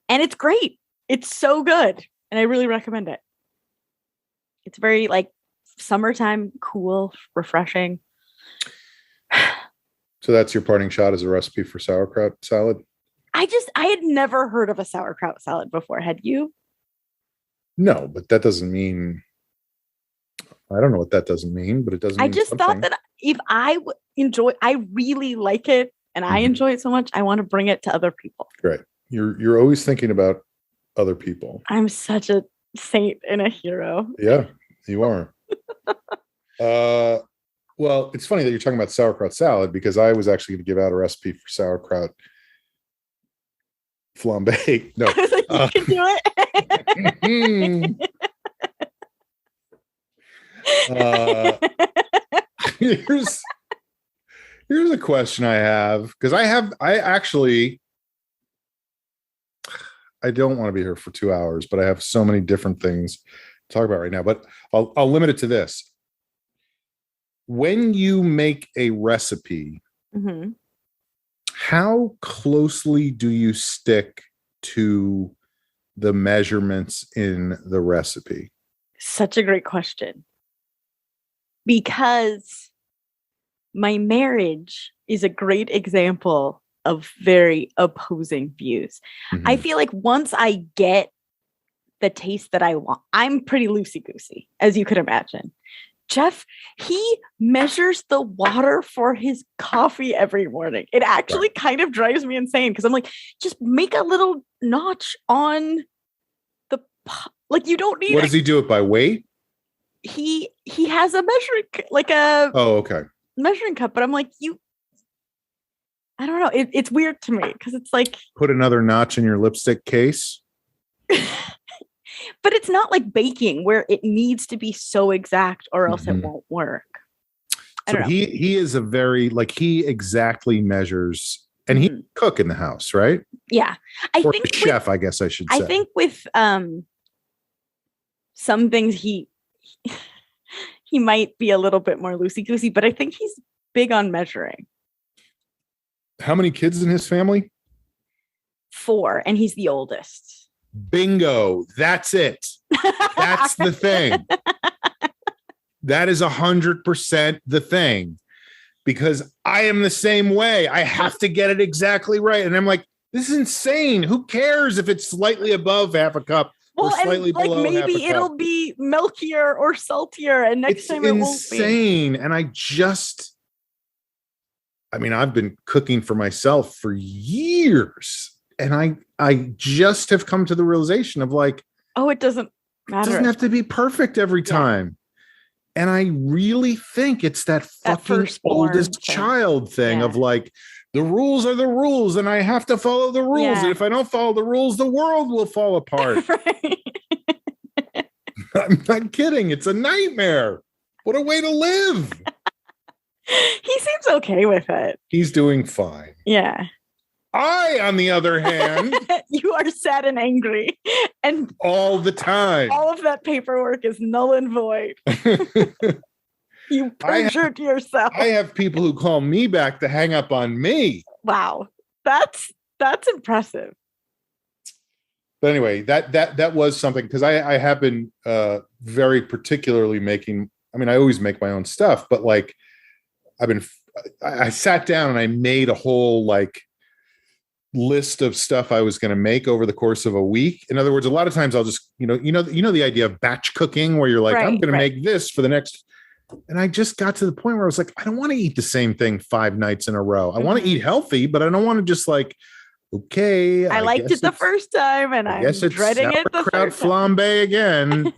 And it's great. It's so good. And I really recommend it. It's very like summertime, cool, refreshing.
So that's your parting shot as a recipe for sauerkraut salad?
I had never heard of a sauerkraut salad before. Had you?
No, but that doesn't mean, I don't know what that doesn't mean, but it doesn't mean
I just thought that if I I really like it and I enjoy it so much, I want to bring it to other people.
Great. You're always thinking about other people.
I'm such a saint and a hero.
Yeah, you are. Well, it's funny that you're talking about sauerkraut salad because I was actually going to give out a recipe for sauerkraut flambé. No,
I was like, you can
do it. Here's a question I have because I don't want to be here for 2 hours, but I have so many different things to talk about right now. But I'll limit it to this. When you make a recipe, how closely do you stick to the measurements in the recipe?
Such a great question. Because my marriage is a great example of very opposing views. I feel like once I get the taste that I want, I'm pretty loosey-goosey, as you could imagine. Jeff, he measures the water for his coffee every morning. It actually kind of drives me insane because I'm like, just make a little notch on the like you don't need.
What does he do it by weight?
He has a measuring measuring cup, but I'm like, I don't know. It's weird to me because it's like
put another notch in your lipstick case.
But it's not like baking where it needs to be so exact or else it won't work.
So he is a very he exactly measures, and he cook in the house, right?
Yeah,
I think chef. I guess I should say.
I think with some things he might be a little bit more loosey-goosey, but I think he's big on measuring.
How many kids in his family?
4, and he's the oldest.
Bingo. That's it. That's the thing. That is 100% the thing. Because I am the same way. I have to get it exactly right. And I'm like, this is insane. Who cares if it's slightly above half a cup or slightly below half a cup?
Maybe it'll be milkier or saltier, and next time it won't be. It's
insane. And I've been cooking for myself for years. And I just have come to the realization of like,
it doesn't matter.
It doesn't have to be perfect every time. And I really think it's that fucking oldest child thing of like, the rules are the rules and I have to follow the rules. Yeah. And if I don't follow the rules, the world will fall apart. I'm not kidding. It's a nightmare. What a way to live.
He seems okay with it.
He's doing fine.
Yeah.
I, on the other hand,
you are sad and angry, and
all the time.
All of that paperwork is null and void. You perjured yourself.
I have people who call me back to hang up on me.
Wow, that's impressive.
But anyway, that was something, because I have been very particularly making. I mean, I always make my own stuff, but like I sat down and I made a whole like list of stuff I was going to make over the course of a week. In other words, a lot of times I'll just, you know the idea of batch cooking where you're like, I'm going to make this for the next, and I just got to the point where I was like, I don't want to eat the same thing 5 nights in a row. I want to eat healthy, but I don't want to just like, okay,
I liked it the first time and I'm dreading it the third time.
Flambé again,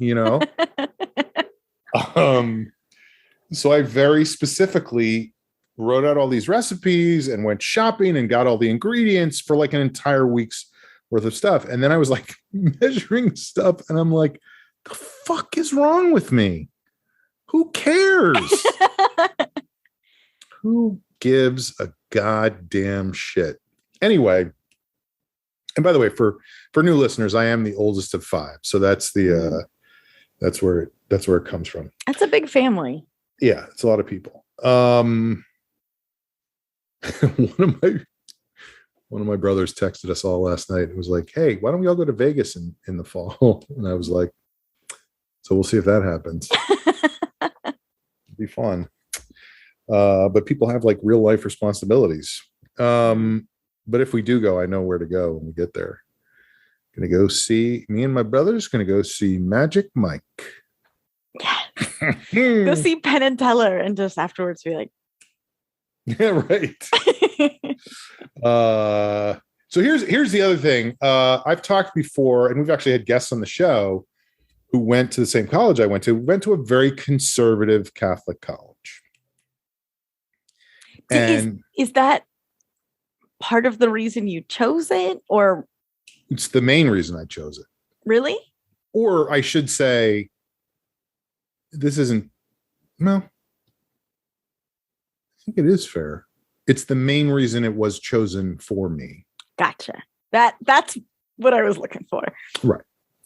So I very specifically wrote out all these recipes and went shopping and got all the ingredients for like an entire week's worth of stuff. And then I was like measuring stuff and I'm like, the fuck is wrong with me? Who cares? Who gives a goddamn shit? Anyway, and by the way, for new listeners, I am the oldest of 5. So that's that's where it comes from.
That's a big family.
Yeah, it's a lot of people. One of my brothers texted us all last night. It was like, hey, why don't we all go to Vegas in the fall? And I was like, so we'll see if that happens. It'd be fun. But people have like real life responsibilities. But if we do go, I know where to go when we get there. Me and my brother's gonna go see Magic Mike.
Yeah. Go see Penn and Teller and just afterwards be like,
yeah, right. So here's the other thing. I've talked before, and we've actually had guests on the show who went to the same college I went to a very conservative Catholic college. And
is that part of the reason you chose it, or?
It's the main reason I chose it.
Really?
Or I should say, this isn't, no. I think it is fair. It's the main reason it was chosen for me.
Gotcha. That's what I was looking for.
Right.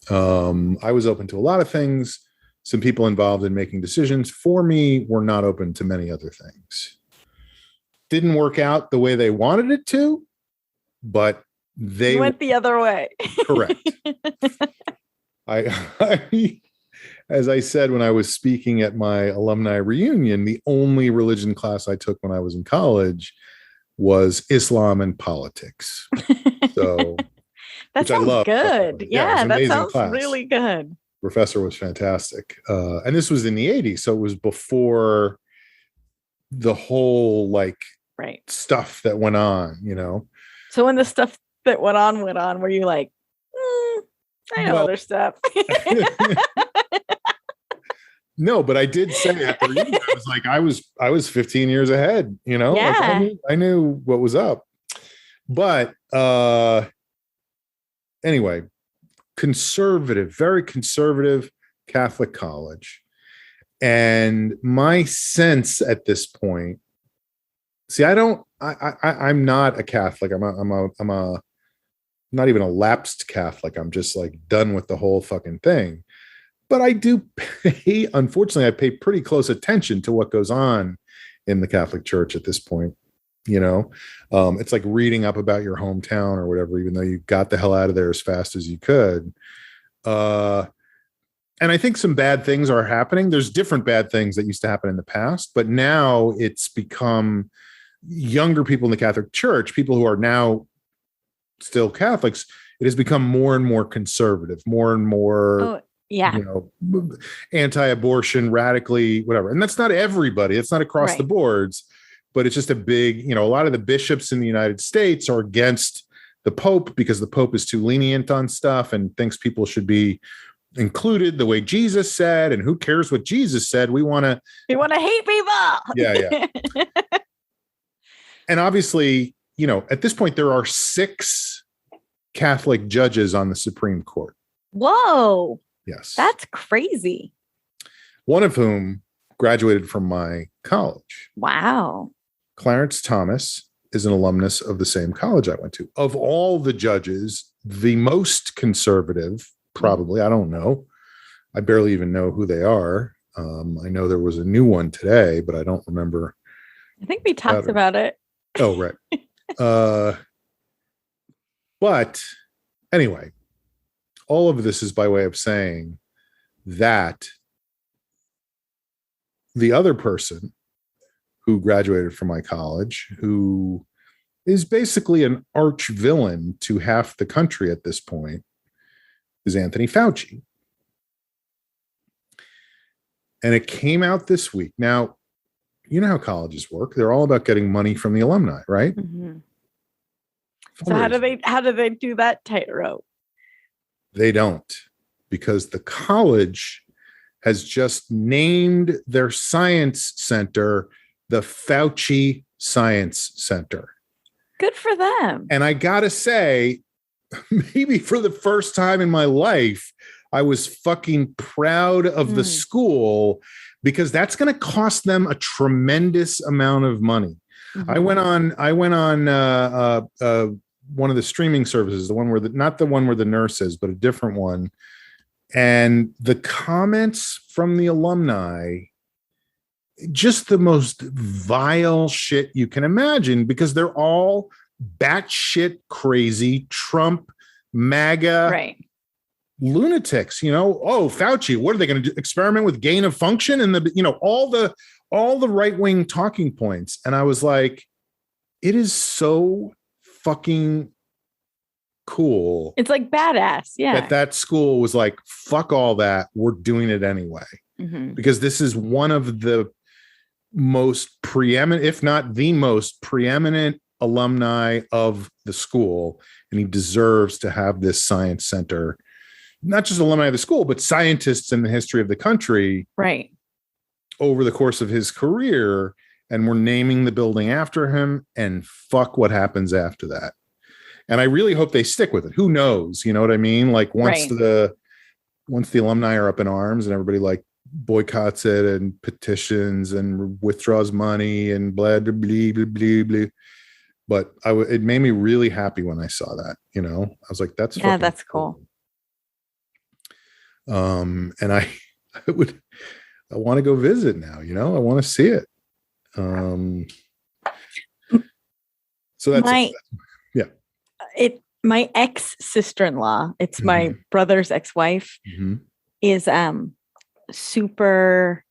I was open to a lot of things. Some people involved in making decisions for me were not open to many other things. Didn't work out the way they wanted it to, but they
went the other way.
Correct. I as I said when I was speaking at my alumni reunion, the only religion class I took when I was in college was Islam and politics. So
that sounds good. Yeah, that sounds
class.
Really good.
Professor was fantastic. And this was in the 80s. So it was before the whole stuff that went on,
So when the stuff that went on, were you like, I know other stuff?
No, but I did say at the reunion, I was like, I was 15 years ahead,
Yeah.
Like I knew what was up. But anyway, very conservative Catholic college. And my sense at this point, see, I'm not a Catholic. I'm not even a lapsed Catholic. I'm just like done with the whole fucking thing. But I do unfortunately, I pay pretty close attention to what goes on in the Catholic Church at this point. It's like reading up about your hometown or whatever, even though you got the hell out of there as fast as you could. And I think some bad things are happening. There's different bad things that used to happen in the past, but now it's become younger people in the Catholic Church, people who are now still Catholics. It has become more and more conservative, more and more, anti-abortion, radically, whatever. And that's not everybody. It's not across the boards, but it's just a big, a lot of the bishops in the United States are against the Pope because the Pope is too lenient on stuff and thinks people should be included the way Jesus said, and who cares what Jesus said? We want to
hate people.
Yeah. And obviously, at this point, there are 6 Catholic judges on the Supreme Court.
Whoa.
Yes.
That's crazy.
One of whom graduated from my college.
Wow.
Clarence Thomas is an alumnus of the same college I went to. Of all the judges, the most conservative, probably, I don't know. I barely even know who they are. I know there was a new one today, but I don't remember.
I think we talked about it.
Oh, right. But anyway, all of this is by way of saying that the other person who graduated from my college, who is basically an arch villain to half the country at this point, is Anthony Fauci. And it came out this week. Now, you know how colleges work. They're all about getting money from the alumni, right?
Mm-hmm. So how do they do that tightrope?
They don't, because the college has just named their science center the Fauci Science Center.
Good for them.
And I gotta say, maybe for the first time in my life, I was fucking proud of the school, because that's going to cost them a tremendous amount of money. Mm-hmm. I went on one of the streaming services, the one where not the one where the nurse is, but a different one. And the comments from the alumni, just the most vile shit you can imagine, because they're all batshit crazy Trump, MAGA lunatics. Oh, Fauci, what are they going to do? Experiment with gain of function and all the right-wing talking points. And I was like, it is so fucking cool.
It's like badass. Yeah.
That school was like, fuck all that. We're doing it anyway. Mm-hmm. Because this is one of the most preeminent, if not the most preeminent alumni of the school. And he deserves to have this science center, not just alumni of the school, but scientists in the history of the country.
Right.
Over the course of his career. And we're naming the building after him, and fuck what happens after that. And I really hope they stick with it. Who knows? You know what I mean? Like once the alumni are up in arms and everybody like boycotts it and petitions and withdraws money and blah, blah, blah, blah, blah, blah. But it made me really happy when I saw that, I was like, that's
cool.
And I want to go visit now, I want to see it. So that's
my ex sister-in-law, it's my brother's ex-wife, is super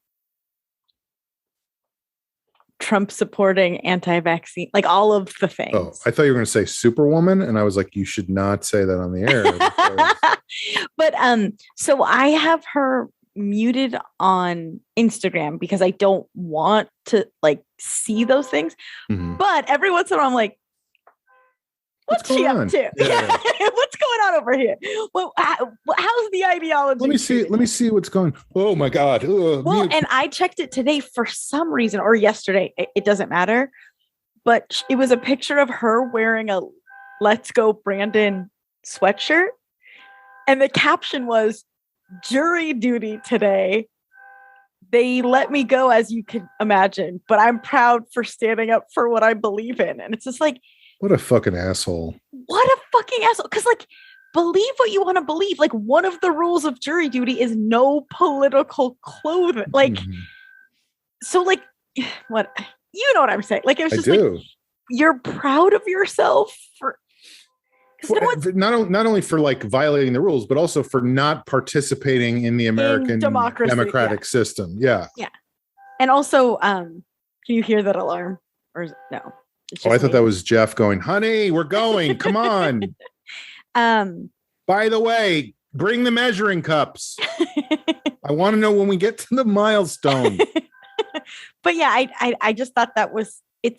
Trump supporting, anti-vaccine, like all of the things.
Oh, I thought you were going to say Superwoman, and I was like, you should not say that on the air.
But so I have her muted on Instagram because I don't want to like see those things. But every once in a while I'm like, what's she up to? Yeah. What's going on over here? Well, how's the ideology?
Let me see what's going. Oh my God.
Well, and I checked it today for some reason, or yesterday. It doesn't matter. But it was a picture of her wearing a "Let's Go Brandon" sweatshirt, and the caption was, "Jury duty today. They let me go, as you can imagine, but I'm proud for standing up for what I believe in." And it's just like,
what a fucking asshole.
What a fucking asshole. Because like, believe what you want to believe. Like, one of the rules of jury duty is no political clothing. Like, so like, what, you know what I'm saying? Like, it was just like, you're proud of yourself for,
not only for like violating the rules, but also for not participating in the American democratic system. Yeah. Yeah.
And also, can you hear that alarm? Or is it, no?
I thought that was Jeff going, honey, we're going. Come on. By the way, bring the measuring cups. I want to know when we get to the milestone.
But yeah, I just thought that was, I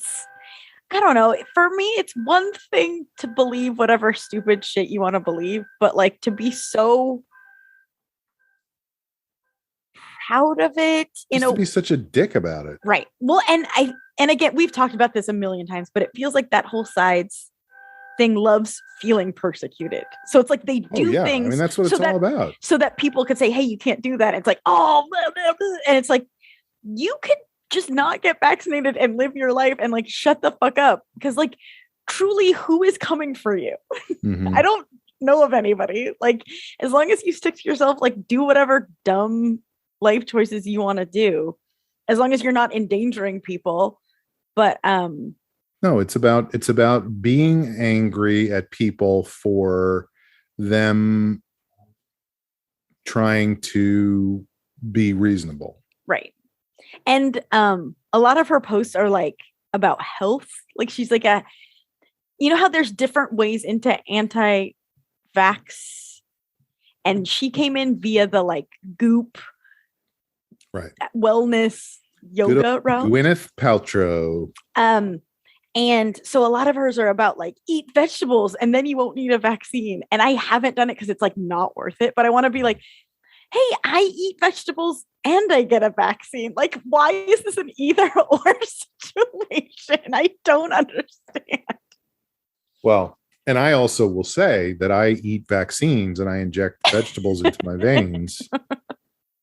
don't know. For me, it's one thing to believe whatever stupid shit you want to believe, but like to be so proud of it.
To be such a dick about it.
Right. Well, and again, we've talked about this a million times, but it feels like that whole side's thing loves feeling persecuted. So it's like they do things.
I mean, that's what it's all about.
So that people could say, hey, you can't do that. It's like, oh, blah, blah, blah. And it's like, you could just not get vaccinated and live your life and like shut the fuck up. Because like truly, who is coming for you? Mm-hmm. I don't know of anybody. Like, as long as you stick to yourself, like do whatever dumb life choices you want to do, as long as you're not endangering people. But
no, it's about being angry at people for them trying to be reasonable.
Right. And a lot of her posts are like about health. Like she's like you know how there's different ways into anti-vax, and she came in via the like goop,
right,
wellness yoga route.
Gwyneth Paltrow.
And so a lot of hers are about like eat vegetables and then you won't need a vaccine. And I haven't done it because it's like not worth it. But I want to be like, hey, I eat vegetables and I get a vaccine. Like, why is this an either or situation? I don't understand.
Well, and I also will say that I eat vaccines and I inject vegetables into my veins.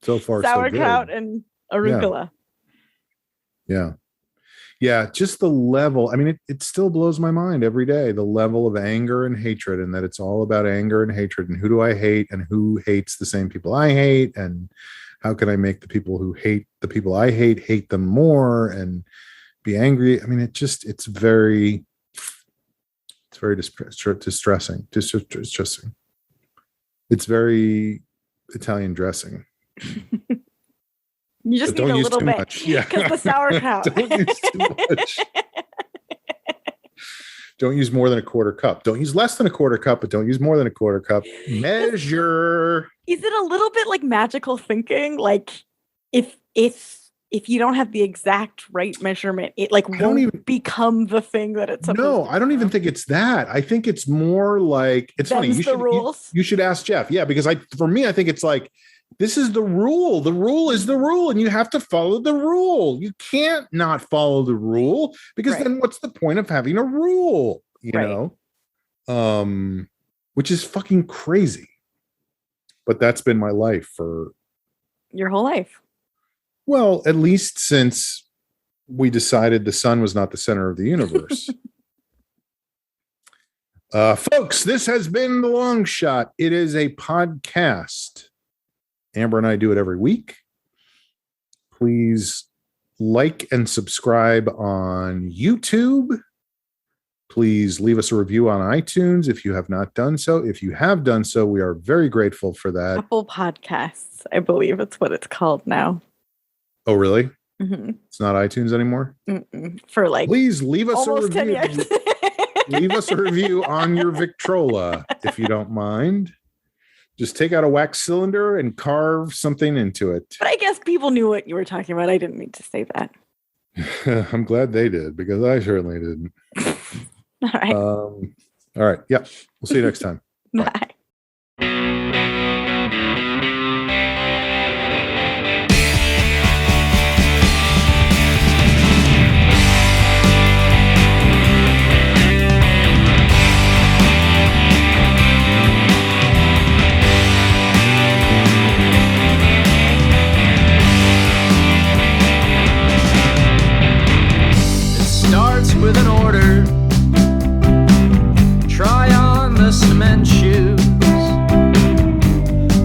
So far,
sauerkraut
so good.
And arugula.
Yeah. Yeah, just the level. I mean, it still blows my mind every day, the level of anger and hatred, and that it's all about anger and hatred and who do I hate and who hates the same people I hate, and how can I make the people who hate the people I hate them more and be angry. I mean, it's very distressing. It's very Italian dressing.
You just need a little bit. Yeah. Because the sauerkraut.
Don't use too much. Don't use more than a quarter cup. Don't use less than a quarter cup, but don't use more than a quarter cup. Measure.
Is it a little bit like magical thinking? Like if you don't have the exact right measurement, it like won't even become the thing that it's supposed to.
No, I don't even think it's that. I think it's more like it's funny. You should ask Jeff. Yeah, because for me, I think it's like, this is the rule. The rule is the rule, and you have to follow the rule. You can't not follow the rule because then what's the point of having a rule? You know, which is fucking crazy. But that's been my life for
your whole life.
Well, at least since we decided the sun was not the center of the universe. Folks, this has been The Long Shot. It is a podcast. Amber and I do it every week. Please like and subscribe on YouTube. Please leave us a review on iTunes if you have not done so. If you have done so, we are very grateful for that.
Apple Podcasts, I believe it's what it's called now.
Oh, really?
Mm-hmm.
It's not iTunes anymore?
Mm-mm. For like
please leave us a review.
10 years.
Leave us a review on your Victrola, if you don't mind. Just take out a wax cylinder and carve something into it.
But I guess people knew what you were talking about. I didn't mean to say that.
I'm glad they did, because I certainly didn't.
All right.
All right. Yeah. We'll see you next time.
Bye.
Bye.
With an order, try on the cement shoes.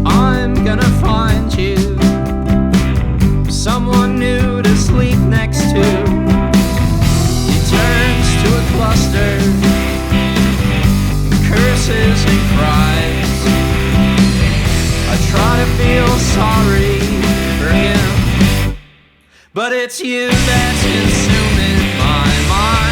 I'm gonna find you someone new to sleep next to. He turns to a cluster, curses and cries. I try to feel sorry for him, but it's you that's consuming my mind.